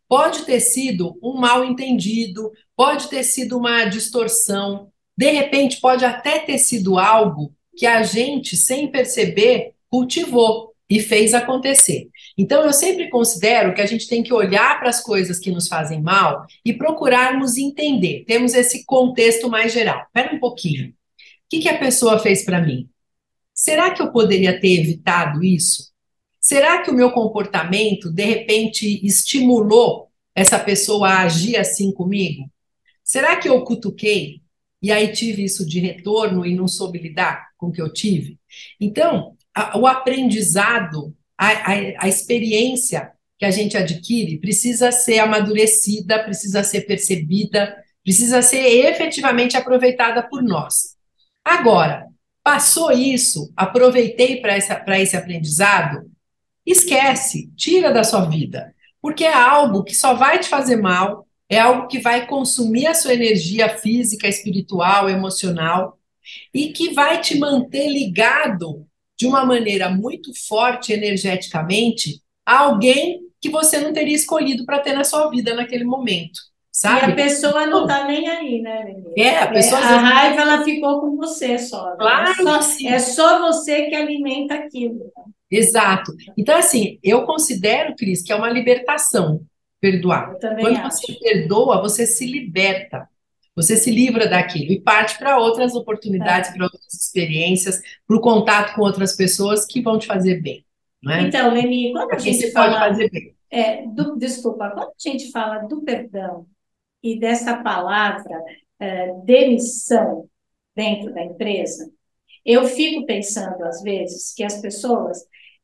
pode ter sido um mal entendido, pode ter sido uma distorção, de repente, pode até ter sido algo que a gente, sem perceber, cultivou e fez acontecer. Então, eu sempre considero que a gente tem que olhar para as coisas que nos fazem mal e procurarmos entender. Temos esse contexto mais geral. Espera um pouquinho. O que a pessoa fez para mim? Será que eu poderia ter evitado isso? Será que o meu comportamento, de repente, estimulou essa pessoa a agir assim comigo? Será que eu cutuquei e aí tive isso de retorno e não soube lidar com o que eu tive? Então, o aprendizado, a experiência que a gente adquire precisa ser amadurecida, precisa ser percebida, precisa ser efetivamente aproveitada por nós. Agora, passou isso, aproveitei para esse aprendizado, esquece, tira da sua vida, porque é algo que só vai te fazer mal, é algo que vai consumir a sua energia física, espiritual, emocional e que vai te manter ligado de uma maneira muito forte energeticamente a alguém que você não teria escolhido para ter na sua vida naquele momento, E a sabe? pessoa não Então, está nem aí, né, Renê? a pessoa às A vezes não raiva tem. ela ficou com você só, né? Claro que É sim. só você que alimenta aquilo. Exato. Então, assim, eu considero, Cris, que é uma libertação perdoar. Eu também Quando você acho. perdoa, você se liberta, você se livra daquilo e parte para outras oportunidades, É. para outras experiências, para o contato com outras pessoas que vão te fazer bem, não é? Então, Leni, quando a A quem gente você pode fala, fazer bem. desculpa, quando a gente fala do perdão e dessa palavra demissão dentro da empresa, eu fico pensando, às vezes, que as pessoas,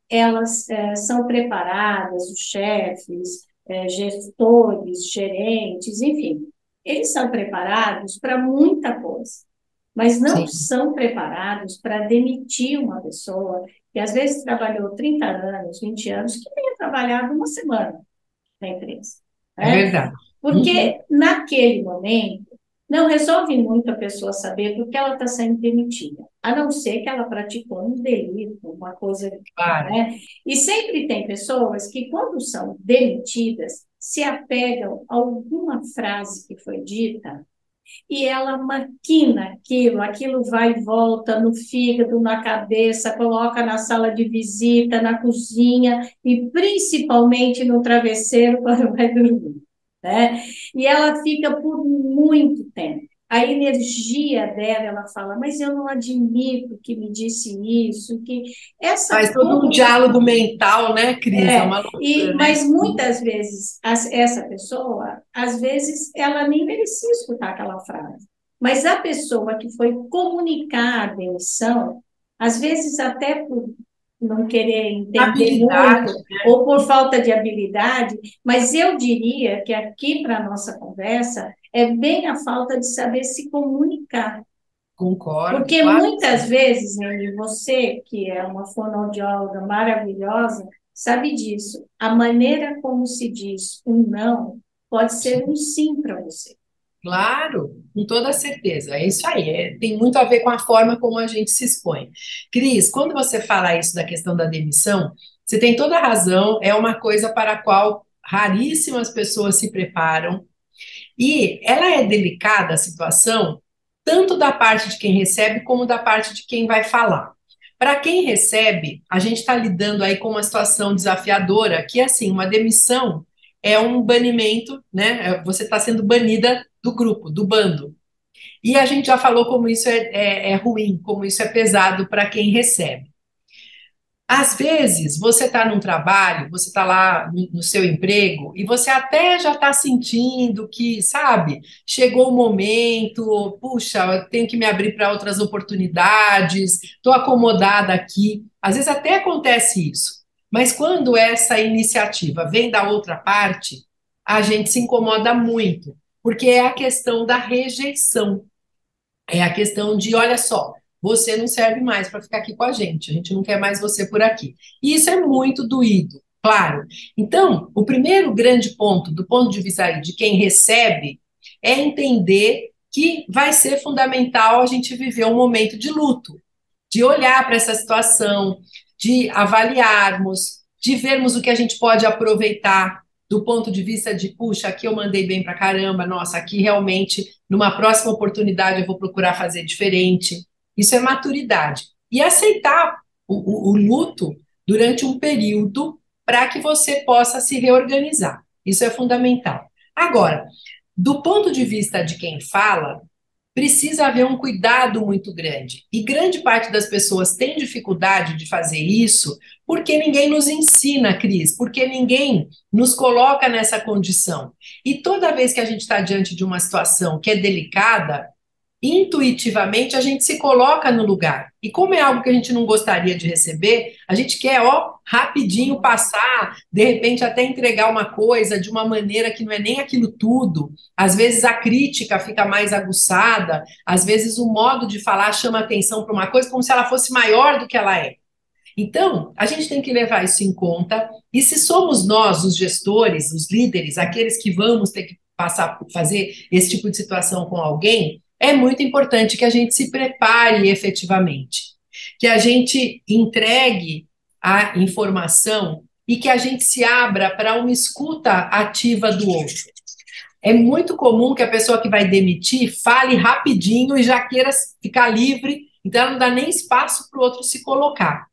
elas são preparadas, os chefes, gestores, gerentes, enfim, eles são preparados para muita coisa, mas não Sim, são preparados para demitir uma pessoa que às vezes trabalhou 30 anos, 20 anos, que tenha trabalhado uma semana na empresa, é né? verdade. Uhum. Porque naquele momento não resolve muito a pessoa saber por que ela está sendo demitida, a não ser que ela praticou um delito, uma coisa, Claro. né? E sempre tem pessoas que, quando são demitidas, se apegam a alguma frase que foi dita e ela maquina aquilo, aquilo vai e volta no fígado, na cabeça, coloca na sala de visita, na cozinha e principalmente no travesseiro quando vai dormir, né? E ela fica por muito tempo. A energia dela, ela fala, mas eu não admito que me disse isso, que essa Faz todo um diálogo mental, né, Cris? É uma loucura, né? mas muitas vezes essa pessoa, às vezes, ela nem merecia escutar aquela frase. Mas a pessoa que foi comunicar a demissão, às vezes até por não querer entender Habilidade. muito ou por falta de habilidade, mas eu diria que aqui para a nossa conversa é bem a falta de saber se comunicar. Concordo, Porque claro que muitas sim. vezes, Nelly, você, que é uma fonoaudióloga maravilhosa, sabe disso. A maneira como se diz um não pode ser um sim para você. Claro, com toda certeza. É isso aí. Tem muito a ver com a forma como a gente se expõe. Cris, quando você fala isso da questão da demissão, você tem toda a razão. É uma coisa para a qual raríssimas pessoas se preparam. E ela é delicada, a situação, tanto da parte de quem recebe como da parte de quem vai falar. Para quem recebe, a gente está lidando aí com uma situação desafiadora, que é assim, uma demissão é um banimento, né? Você está sendo banida do grupo, do bando. E a gente já falou como isso é ruim, como isso é pesado para quem recebe. Às vezes, você está num trabalho, você está lá no seu emprego, e você até já está sentindo que, sabe, chegou o momento, puxa, eu tenho que me abrir para outras oportunidades, estou acomodada aqui. Às vezes até acontece isso. Mas quando essa iniciativa vem da outra parte, a gente se incomoda muito, porque é a questão da rejeição. É a questão de, olha só, você não serve mais para ficar aqui com a gente não quer mais você por aqui. E isso é muito doído, claro. Então, o primeiro grande ponto, do ponto de vista de quem recebe, é entender que vai ser fundamental a gente viver um momento de luto, de olhar para essa situação, de avaliarmos, de vermos o que a gente pode aproveitar do ponto de vista de, puxa, aqui eu mandei bem para caramba, nossa, aqui realmente, numa próxima oportunidade, eu vou procurar fazer diferente. Isso é maturidade. E aceitar o luto durante um período para que você possa se reorganizar. Isso é fundamental. Agora, do ponto de vista de quem fala, precisa haver um cuidado muito grande. E grande parte das pessoas tem dificuldade de fazer isso porque ninguém nos ensina, Cris, porque ninguém nos coloca nessa condição. E toda vez que a gente está diante de uma situação que é delicada, intuitivamente a gente se coloca no lugar. E como é algo que a gente não gostaria de receber, a gente quer, ó, rapidinho passar, de repente até entregar uma coisa de uma maneira que não é nem aquilo tudo. Às vezes a crítica fica mais aguçada, às vezes o modo de falar chama atenção para uma coisa como se ela fosse maior do que ela é. Então, a gente tem que levar isso em conta, e se somos nós, os gestores, os líderes, aqueles que vamos ter que passar por fazer esse tipo de situação com alguém, é muito importante que a gente se prepare efetivamente, que a gente entregue a informação e que a gente se abra para uma escuta ativa do outro. É muito comum que a pessoa que vai demitir fale rapidinho e já queira ficar livre, então ela não dá nem espaço para o outro se colocar.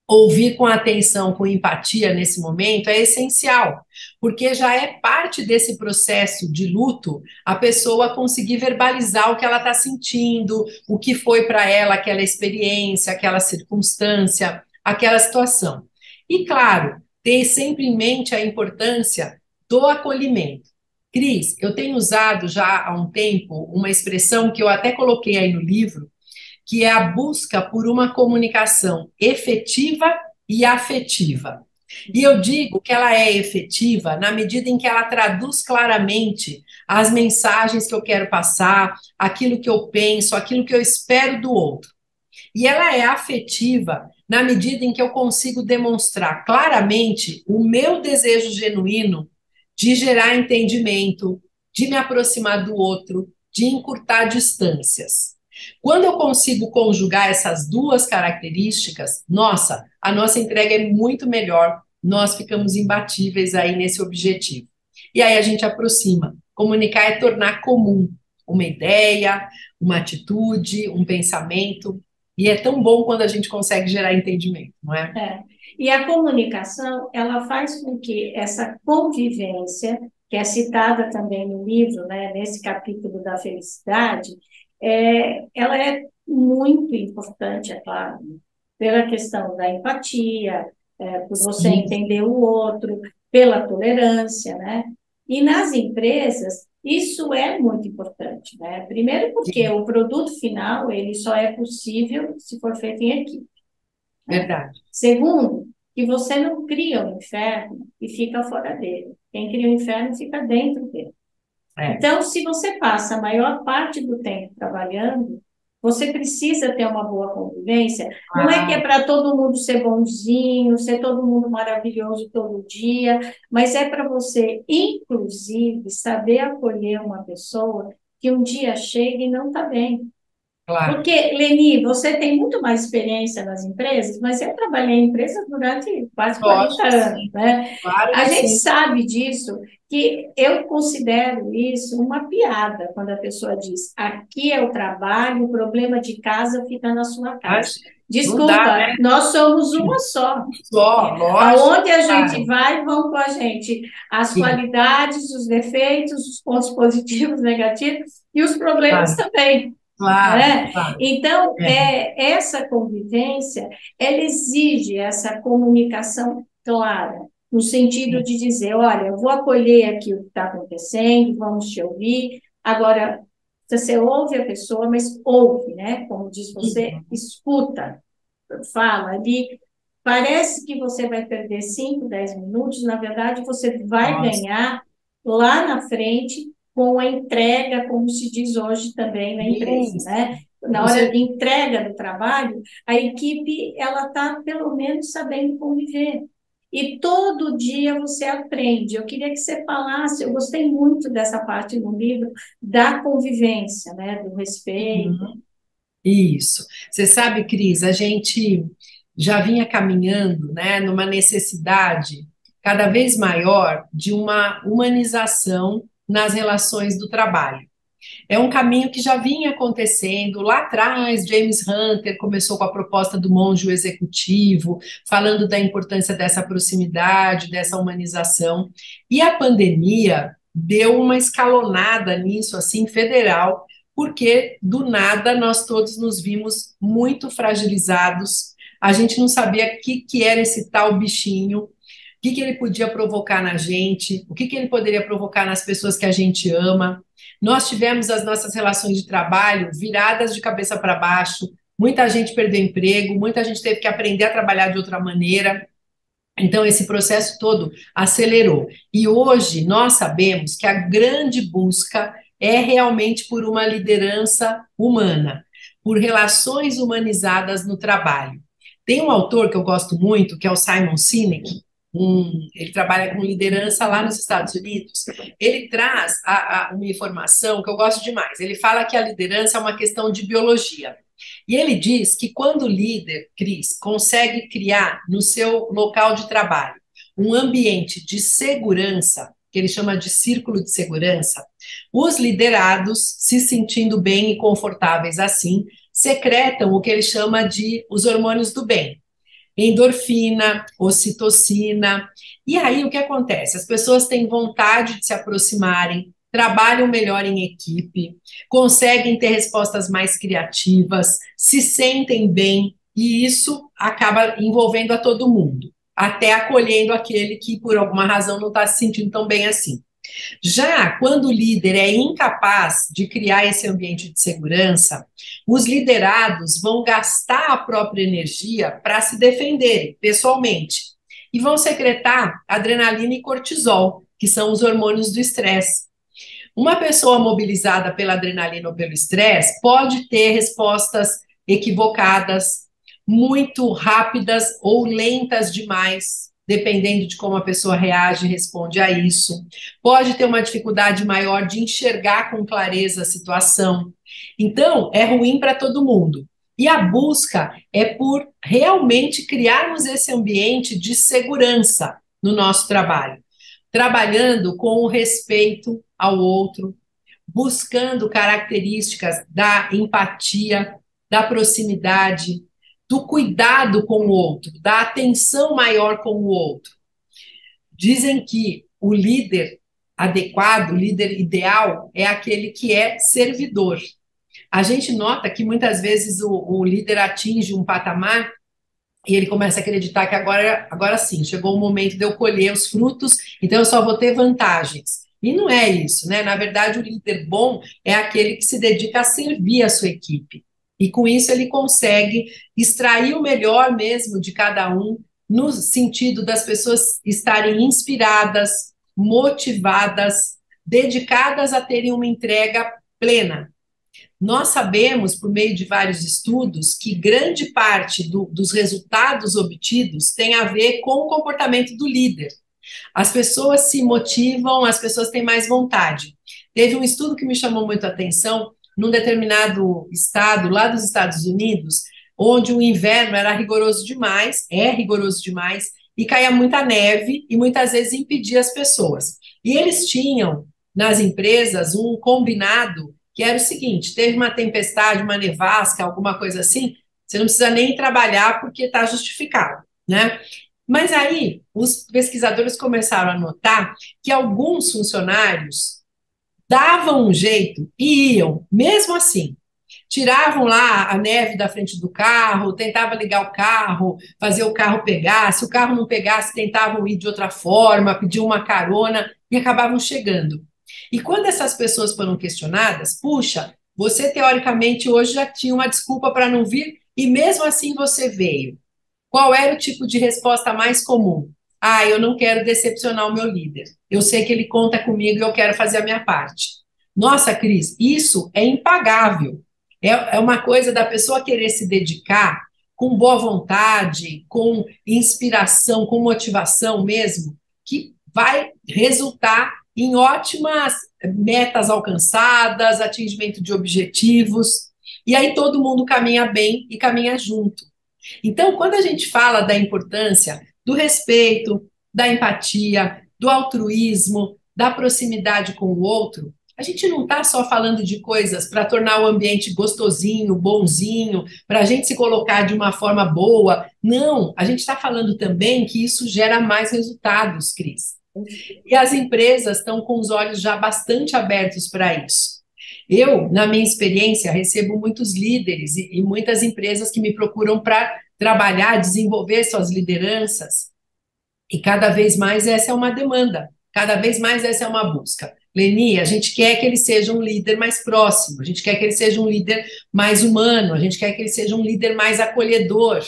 ouvir com atenção, com empatia nesse momento é essencial, porque já é parte desse processo de luto a pessoa conseguir verbalizar o que ela está sentindo, o que foi para ela aquela experiência, aquela circunstância, aquela situação. E, claro, ter sempre em mente a importância do acolhimento. Cris, eu tenho usado já há um tempo uma expressão que eu até coloquei aí no livro, que é a busca por uma comunicação efetiva e afetiva. E eu digo que ela é efetiva na medida em que ela traduz claramente as mensagens que eu quero passar, aquilo que eu penso, aquilo que eu espero do outro. E ela é afetiva na medida em que eu consigo demonstrar claramente o meu desejo genuíno de gerar entendimento, de me aproximar do outro, de encurtar distâncias. Quando eu consigo conjugar essas duas características, nossa, a nossa entrega é muito melhor, nós ficamos imbatíveis aí nesse objetivo. E aí a gente aproxima. Comunicar é tornar comum uma ideia, uma atitude, um pensamento, e é tão bom quando a gente consegue gerar entendimento, não é? É. E a comunicação, ela faz com que essa convivência, que é citada também no livro, né, nesse capítulo da felicidade, ela é muito importante, é claro, pela questão da empatia, por você Sim, entender o outro, pela tolerância, né? E nas empresas, isso é muito importante, né? Primeiro porque sim, o produto final, ele só é possível se for feito em equipe, né? verdade. Segundo, que você não cria um inferno e fica fora dele. Quem cria o inferno fica dentro dele. É. Então, se você passa a maior parte do tempo trabalhando, você precisa ter uma boa convivência. Não é que é Ah, para todo mundo ser bonzinho, ser todo mundo maravilhoso todo dia, mas é para você, inclusive, saber acolher uma pessoa que um dia chega e não está bem. claro. Porque, Leni, você tem muito mais experiência nas empresas, mas eu trabalhei em empresas durante quase 40 Lógico, anos, sim. né? Claro A que gente sim. sabe disso, que eu considero isso uma piada, quando a pessoa diz, aqui é o trabalho, o problema de casa fica na sua casa. Imagina. Não dá, Desculpa, né? nós somos uma só. Só, lógico, Aonde a gente claro. vai, vão com a gente as Sim, qualidades, os defeitos, os pontos positivos, negativos e os problemas claro, também, claro, né? claro. Então, É, essa convivência, ela exige essa comunicação clara, no sentido sim. de dizer, olha, eu vou acolher aqui o que está acontecendo, vamos te ouvir. Agora, você ouve a pessoa, mas ouve, né? Como diz você, Uhum. escuta, fala ali. Parece que você vai perder 5, 10 minutos, na verdade, você vai Nossa, ganhar lá na frente com a entrega, como se diz hoje também na empresa, isso, né? Na com hora de certeza. entrega do trabalho, a equipe ela está pelo menos sabendo conviver. E todo dia você aprende. Eu queria que você falasse, eu gostei muito dessa parte no livro da convivência, né? Do respeito. Uhum. Isso. Você sabe, Cris, a gente já vinha caminhando, né, numa necessidade cada vez maior de uma humanização nas relações do trabalho. É um caminho que já vinha acontecendo lá atrás. James Hunter começou com a proposta do monge executivo, falando da importância dessa proximidade, dessa humanização. E a pandemia deu uma escalonada nisso, assim, federal, porque do nada nós todos nos vimos muito fragilizados. A gente não sabia o que era esse tal bichinho, o que ele podia provocar na gente, o que ele poderia provocar nas pessoas que a gente ama. Nós tivemos as nossas relações de trabalho viradas de cabeça para baixo, muita gente perdeu emprego, muita gente teve que aprender a trabalhar de outra maneira. Então, esse processo todo acelerou. E hoje nós sabemos que a grande busca é realmente por uma liderança humana, por relações humanizadas no trabalho. Tem um autor que eu gosto muito, que é o Simon Sinek, ele trabalha com liderança lá nos Estados Unidos. Ele traz uma informação que eu gosto demais. Ele fala que a liderança é uma questão de biologia. E ele diz que quando o líder, Cris, consegue criar no seu local de trabalho um ambiente de segurança, que ele chama de círculo de segurança, os liderados, se sentindo bem e confortáveis assim, secretam o que ele chama de os hormônios do bem. endorfina, ocitocina. E aí o que acontece? As pessoas têm vontade de se aproximarem, trabalham melhor em equipe, conseguem ter respostas mais criativas, se sentem bem, e isso acaba envolvendo a todo mundo, até acolhendo aquele que, por alguma razão, não está se sentindo tão bem assim. Já quando o líder é incapaz de criar esse ambiente de segurança, os liderados vão gastar a própria energia para se defenderem pessoalmente e vão secretar adrenalina e cortisol, que são os hormônios do estresse. Uma pessoa mobilizada pela adrenalina ou pelo estresse pode ter respostas equivocadas, muito rápidas ou lentas demais, dependendo de como a pessoa reage e responde a isso. Pode ter uma dificuldade maior de enxergar com clareza a situação. Então, é ruim para todo mundo. E a busca é por realmente criarmos esse ambiente de segurança no nosso trabalho, trabalhando com o respeito ao outro, buscando características da empatia, da proximidade, do cuidado com o outro, da atenção maior com o outro. Dizem que o líder adequado, o líder ideal, é aquele que é servidor. A gente nota que muitas vezes o líder atinge um patamar e ele começa a acreditar que agora sim, chegou o momento de eu colher os frutos, então eu só vou ter vantagens. E não é isso, né? Na verdade, o líder bom é aquele que se dedica a servir a sua equipe. E com isso ele consegue extrair o melhor mesmo de cada um, no sentido das pessoas estarem inspiradas, motivadas, dedicadas a terem uma entrega plena. Nós sabemos, por meio de vários estudos, que grande parte dos resultados obtidos tem a ver com o comportamento do líder. As pessoas se motivam, as pessoas têm mais vontade. Teve um estudo que me chamou muito a atenção, num determinado estado, lá dos Estados Unidos, onde o inverno era rigoroso demais, é rigoroso demais, e caía muita neve e muitas vezes impedia as pessoas. E eles tinham, nas empresas, um combinado que era o seguinte: teve uma tempestade, uma nevasca, alguma coisa assim, você não precisa nem trabalhar porque está justificado, né? Mas aí os pesquisadores começaram a notar que alguns funcionários davam um jeito e iam, mesmo assim. Tiravam lá a neve da frente do carro, tentavam ligar o carro, fazer o carro pegar. Se o carro não pegasse, tentavam ir de outra forma, pediam uma carona e acabavam chegando. E quando essas pessoas foram questionadas, puxa, você teoricamente hoje já tinha uma desculpa para não vir e mesmo assim você veio. Qual era o tipo de resposta mais comum? Ah, eu não quero decepcionar o meu líder. Eu sei que ele conta comigo e eu quero fazer a minha parte. Nossa, Cris, isso é impagável. É uma coisa da pessoa querer se dedicar com boa vontade, com inspiração, com motivação mesmo, que vai resultar em ótimas metas alcançadas, atingimento de objetivos, e aí todo mundo caminha bem e caminha junto. Então, quando a gente fala da importância do respeito, da empatia, do altruísmo, da proximidade com o outro, a gente não está só falando de coisas para tornar o ambiente gostosinho, bonzinho, para a gente se colocar de uma forma boa. Não, a gente está falando também que isso gera mais resultados, Cris. E as empresas estão com os olhos já bastante abertos para isso. Eu, na minha experiência, recebo muitos líderes e muitas empresas que me procuram para trabalhar, desenvolver suas lideranças, e cada vez mais essa é uma demanda, cada vez mais essa é uma busca. Leni, a gente quer que ele seja um líder mais próximo, a gente quer que ele seja um líder mais humano, a gente quer que ele seja um líder mais acolhedor.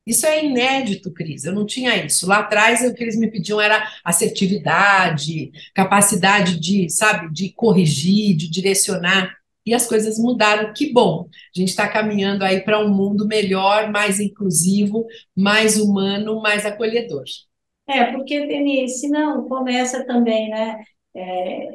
Isso é inédito, Cris, eu não tinha isso. Lá atrás, o que eles me pediam era assertividade, capacidade de, sabe, de corrigir, de direcionar, e as coisas mudaram. Que bom, a gente está caminhando aí para um mundo melhor, mais inclusivo, mais humano, mais acolhedor. Porque, Denise, não, começa também, né?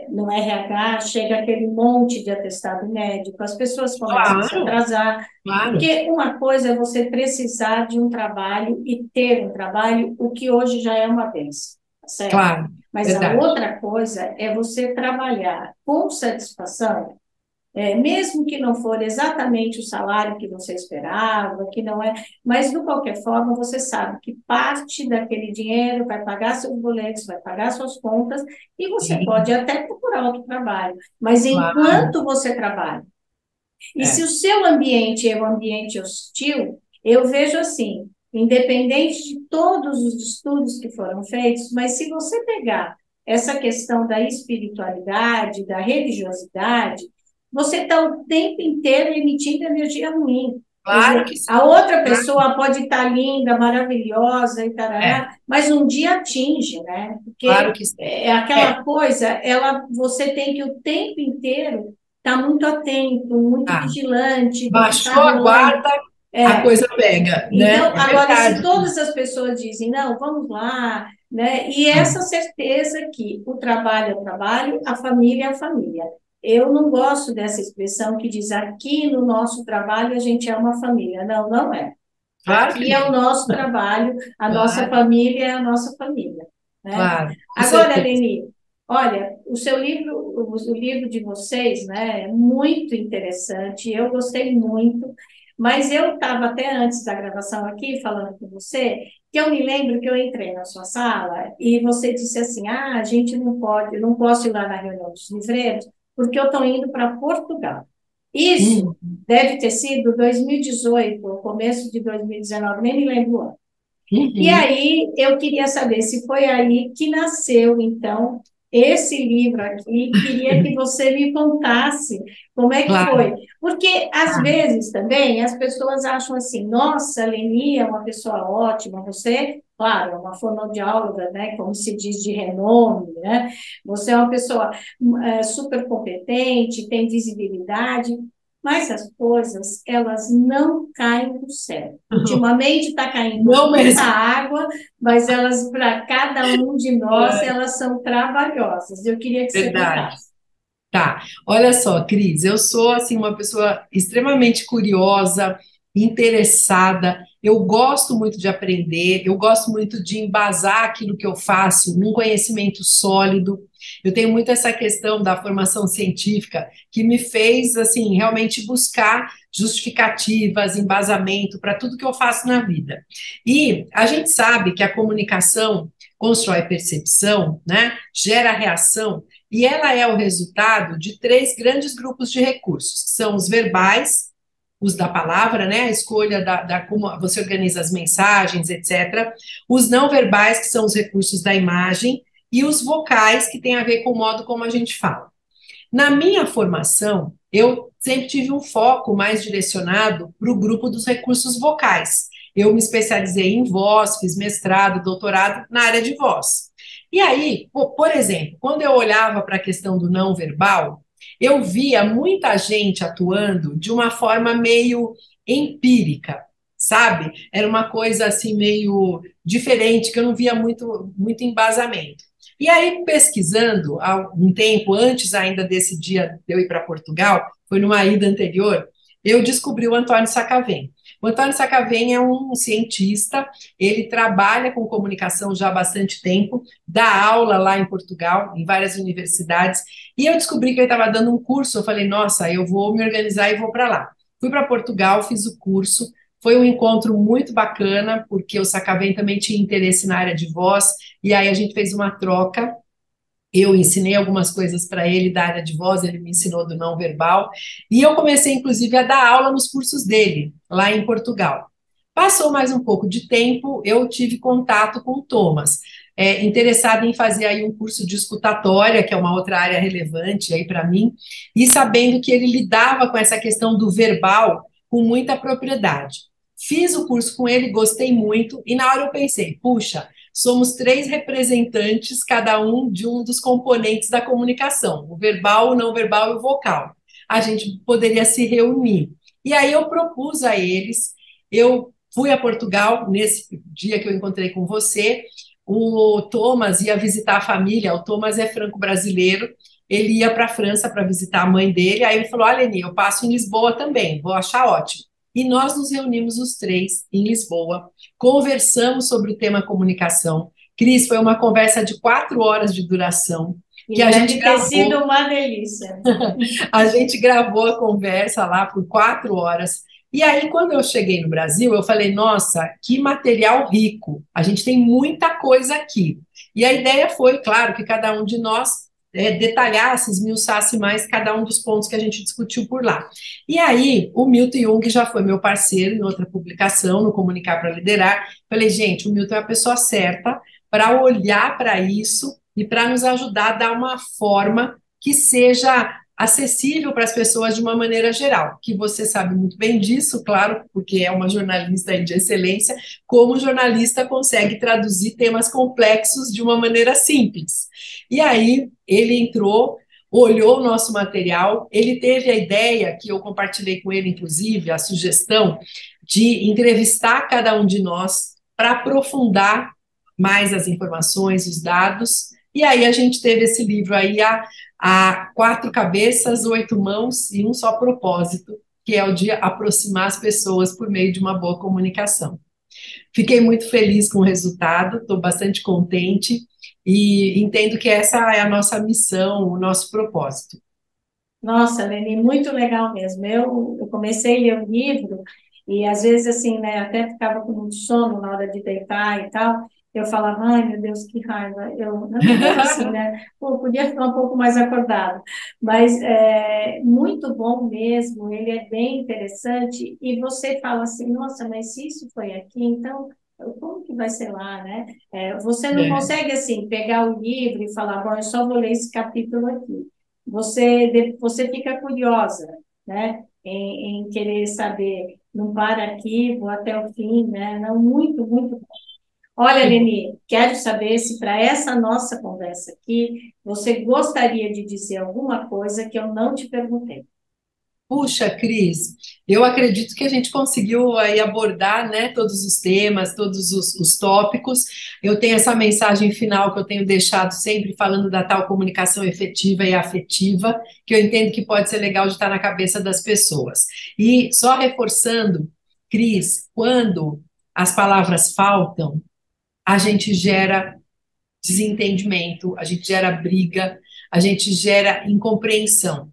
No RH chega aquele monte de atestado médico, as pessoas começam a se Claro, atrasar, claro, porque uma coisa é você precisar de um trabalho e ter um trabalho, o que hoje já é uma bênção, tá certo? claro, Mas a verdade. outra coisa é você trabalhar com satisfação, mesmo que não for exatamente o salário que você esperava, que não é, mas de qualquer forma você sabe que parte daquele dinheiro vai pagar seus boletos, vai pagar suas contas, e você sim, pode até procurar outro trabalho, mas claro, enquanto você trabalha, e se é, o seu ambiente é um ambiente hostil, eu vejo assim, independente de todos os estudos que foram feitos, mas se você pegar essa questão da espiritualidade, da religiosidade, você está o tempo inteiro emitindo energia ruim. Quer claro dizer, que a sim, outra claro, pessoa pode estar linda, maravilhosa e tarará, é, mas um dia atinge, né? claro Porque que sim. é É, aquela coisa, você tem que o tempo inteiro estar muito atento, muito tá. vigilante do que está Baixou a rolando. guarda, a É, coisa pega, né? então, É agora, se verdade. todas as pessoas dizem, não, vamos lá, né? E essa certeza que o trabalho é o trabalho, a família é a família. Eu não gosto dessa expressão que diz aqui no nosso trabalho a gente é uma família. Não, não é. Claro que Aqui é o não. nosso trabalho, a nossa Claro, família é a nossa família, né? claro, com Agora, certeza. Leni, olha, o seu livro, o livro de vocês, né, é muito interessante, eu gostei muito, mas eu estava até antes da gravação aqui falando com você, que eu me lembro que eu entrei na sua sala e você disse assim, a gente não pode, eu não posso ir lá na reunião dos livreiros, porque eu estou indo para Portugal. Isso Uhum, deve ter sido 2018, ou começo de 2019, nem me lembro o ano. E uhum, aí eu queria saber se foi aí que nasceu, então, esse livro aqui. Queria que você me contasse como é que claro, foi. Porque, às claro. vezes, também, as pessoas acham assim, nossa, a Leni é uma pessoa ótima, você, claro, é uma fonoaudióloga, né, como se diz, de renome, né? Você é uma pessoa super competente, tem visibilidade, mas as coisas, elas não caem do céu. Ultimamente está caindo Não muita mesmo. água, mas elas, para cada um de nós, elas são trabalhosas. Eu queria que você Verdade. contasse. Tá, olha só, Cris, eu sou assim uma pessoa extremamente curiosa, interessada. Eu gosto muito de aprender, eu gosto muito de embasar aquilo que eu faço num conhecimento sólido. Eu tenho muito essa questão da formação científica que me fez assim realmente buscar justificativas, embasamento para tudo que eu faço na vida. E a gente sabe que a comunicação constrói percepção, né? Gera reação. E ela é o resultado de três grandes grupos de recursos, que são os verbais, os da palavra, né? A escolha da como você organiza as mensagens, etc. Os não verbais, que são os recursos da imagem, e os vocais, que tem a ver com o modo como a gente fala. Na minha formação, eu sempre tive um foco mais direcionado para o grupo dos recursos vocais. Eu me especializei em voz, fiz mestrado, doutorado na área de voz. E aí, por exemplo, quando eu olhava para a questão do não verbal, eu via muita gente atuando de uma forma meio empírica, sabe? Era uma coisa assim meio diferente, que eu não via muito embasamento. E aí, pesquisando há um tempo antes ainda desse dia de eu ir para Portugal, foi numa ida anterior, eu descobri o Antônio Sacavém. O Antônio Sacavém é um cientista, ele trabalha com comunicação já há bastante tempo, dá aula lá em Portugal, em várias universidades, e eu descobri que ele estava dando um curso, eu falei, nossa, eu vou me organizar e vou para lá. Fui para Portugal, fiz o curso, foi um encontro muito bacana, porque o Sacavém também tinha interesse na área de voz, e aí a gente fez uma troca. Eu ensinei algumas coisas para ele da área de voz, ele me ensinou do não verbal, e eu comecei, inclusive, a dar aula nos cursos dele, lá em Portugal. Passou mais um pouco de tempo, eu tive contato com o Thomas, interessado em fazer aí um curso de escutatória, que é uma outra área relevante aí para mim, e sabendo que ele lidava com essa questão do verbal com muita propriedade. Fiz o curso com ele, gostei muito, e na hora eu pensei, puxa, somos três representantes, cada um de um dos componentes da comunicação, o verbal, o não verbal e o vocal. A gente poderia se reunir. E aí eu propus a eles, eu fui a Portugal nesse dia que eu encontrei com você, o Thomas ia visitar a família, o Thomas é franco-brasileiro, ele ia para a França para visitar a mãe dele, aí ele falou, olha, Leni, eu passo em Lisboa também, vou achar ótimo. E nós nos reunimos os três em Lisboa, conversamos sobre o tema comunicação. Cris, foi uma conversa de 4 horas de duração. E que a gente deve ter sido gravou. uma delícia. A gente gravou a conversa lá por 4 horas. E aí, quando eu cheguei no Brasil, eu falei: nossa, que material rico! A gente tem muita coisa aqui. E a ideia foi, claro, que cada um de nós detalhasse, esmiuçasse mais cada um dos pontos que a gente discutiu por lá. E aí, o Milton Jung já foi meu parceiro em outra publicação, no Comunicar para Liderar. Falei: gente, o Milton é a pessoa certa para olhar para isso e para nos ajudar a dar uma forma que seja acessível para as pessoas de uma maneira geral, que você sabe muito bem disso, claro, porque é uma jornalista aí de excelência, como o jornalista consegue traduzir temas complexos de uma maneira simples. E aí ele entrou, olhou o nosso material, ele teve a ideia, que eu compartilhei com ele, inclusive, a sugestão de entrevistar cada um de nós para aprofundar mais as informações, os dados, e aí a gente teve esse livro aí, há 4 cabeças, 8 mãos e um só propósito, que é o de aproximar as pessoas por meio de uma boa comunicação. Fiquei muito feliz com o resultado, estou bastante contente e entendo que essa é a nossa missão, o nosso propósito. Nossa, Leni, muito legal mesmo. Eu comecei a ler o livro e às vezes assim, né, até ficava com muito sono na hora de deitar e tal. Eu falava, ai meu Deus, que raiva. Eu não me vejo assim, né? Pô, podia ficar um pouco mais acordado. Mas é muito bom mesmo, ele é bem interessante. E você fala assim, nossa, mas se isso foi aqui, então como que vai ser lá, né? Você não É, consegue assim pegar o livro e falar, bom, eu só vou ler esse capítulo aqui. Você fica curiosa, né? Em querer saber, não para aqui, vou até o fim, né? Não, muito, muito. Olha, que bom. Leni, quero saber se para essa nossa conversa aqui, você gostaria de dizer alguma coisa que eu não te perguntei. Puxa, Cris, eu acredito que a gente conseguiu aí abordar, né, todos os temas, todos os tópicos. Eu tenho essa mensagem final que eu tenho deixado sempre falando da tal comunicação efetiva e afetiva, que eu entendo que pode ser legal de estar na cabeça das pessoas. E só reforçando, Cris, quando as palavras faltam, a gente gera desentendimento, a gente gera briga, a gente gera incompreensão.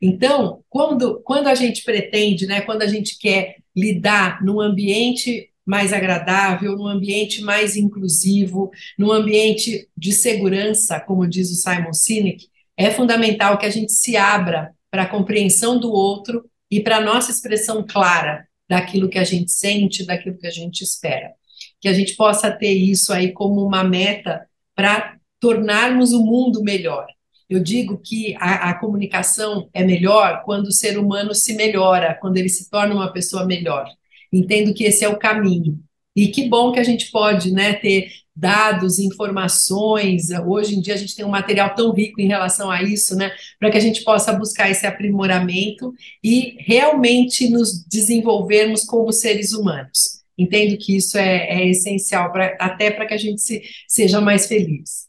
Então, quando a gente pretende, né, quando a gente quer lidar num ambiente mais agradável, num ambiente mais inclusivo, num ambiente de segurança, como diz o Simon Sinek, é fundamental que a gente se abra para a compreensão do outro e para a nossa expressão clara daquilo que a gente sente, daquilo que a gente espera. Que a gente possa ter isso aí como uma meta para tornarmos o mundo melhor. Eu digo que a comunicação é melhor quando o ser humano se melhora, quando ele se torna uma pessoa melhor. Entendo que esse é o caminho. E que bom que a gente pode, né, ter dados, informações. Hoje em dia a gente tem um material tão rico em relação a isso, né, para que a gente possa buscar esse aprimoramento e realmente nos desenvolvermos como seres humanos. Entendo que isso é essencial até para que a gente seja mais feliz.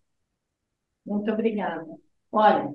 Muito obrigada. Olha,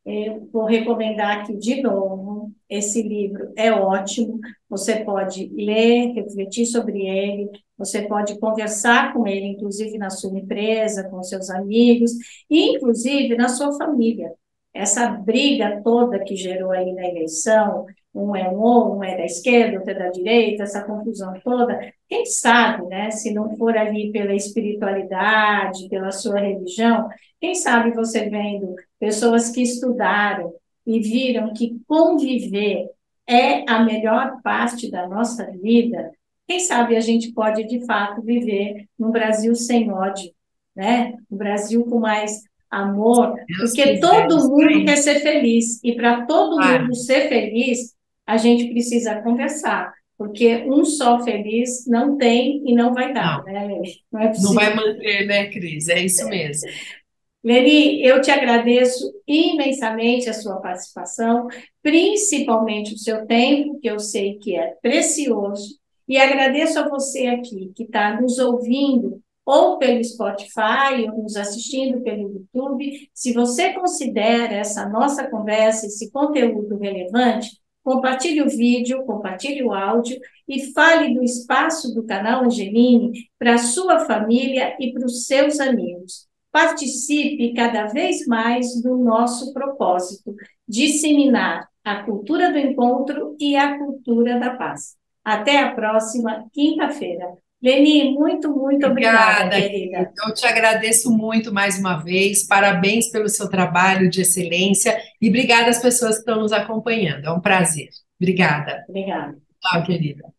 eu vou recomendar aqui de novo. Esse livro é ótimo. Você pode ler, refletir sobre ele, você pode conversar com ele, inclusive na sua empresa, com seus amigos, e inclusive na sua família. Essa briga toda que gerou aí na eleição, um é da esquerda, outro é da direita, essa confusão toda, quem sabe, né, se não for ali pela espiritualidade, pela sua religião, quem sabe você vendo pessoas que estudaram e viram que conviver é a melhor parte da nossa vida, quem sabe a gente pode, de fato, viver num Brasil sem ódio, né? Um Brasil com mais amor, Deus porque quiser, todo isso mundo quer aí. ser feliz, e para todo Claro. mundo ser feliz, a gente precisa conversar, porque um só feliz não tem e não vai dar, Não, né? Não é não vai possível. manter, né, Cris? É isso mesmo. Leni, eu te agradeço imensamente a sua participação, principalmente o seu tempo, que eu sei que é precioso, e agradeço a você aqui que está nos ouvindo, ou pelo Spotify, ou nos assistindo pelo YouTube. Se você considera essa nossa conversa, esse conteúdo relevante, compartilhe o vídeo, compartilhe o áudio e fale do espaço do canal Angeline para a sua família e para os seus amigos. participe cada vez mais do nosso propósito, disseminar a cultura do encontro e a cultura da paz. Até a próxima quinta-feira. Leni, muito obrigada, querida. Eu te agradeço muito mais uma vez. Parabéns pelo seu trabalho de excelência e obrigada às pessoas que estão nos acompanhando. É um prazer. Obrigada. Obrigada. Tchau, querida.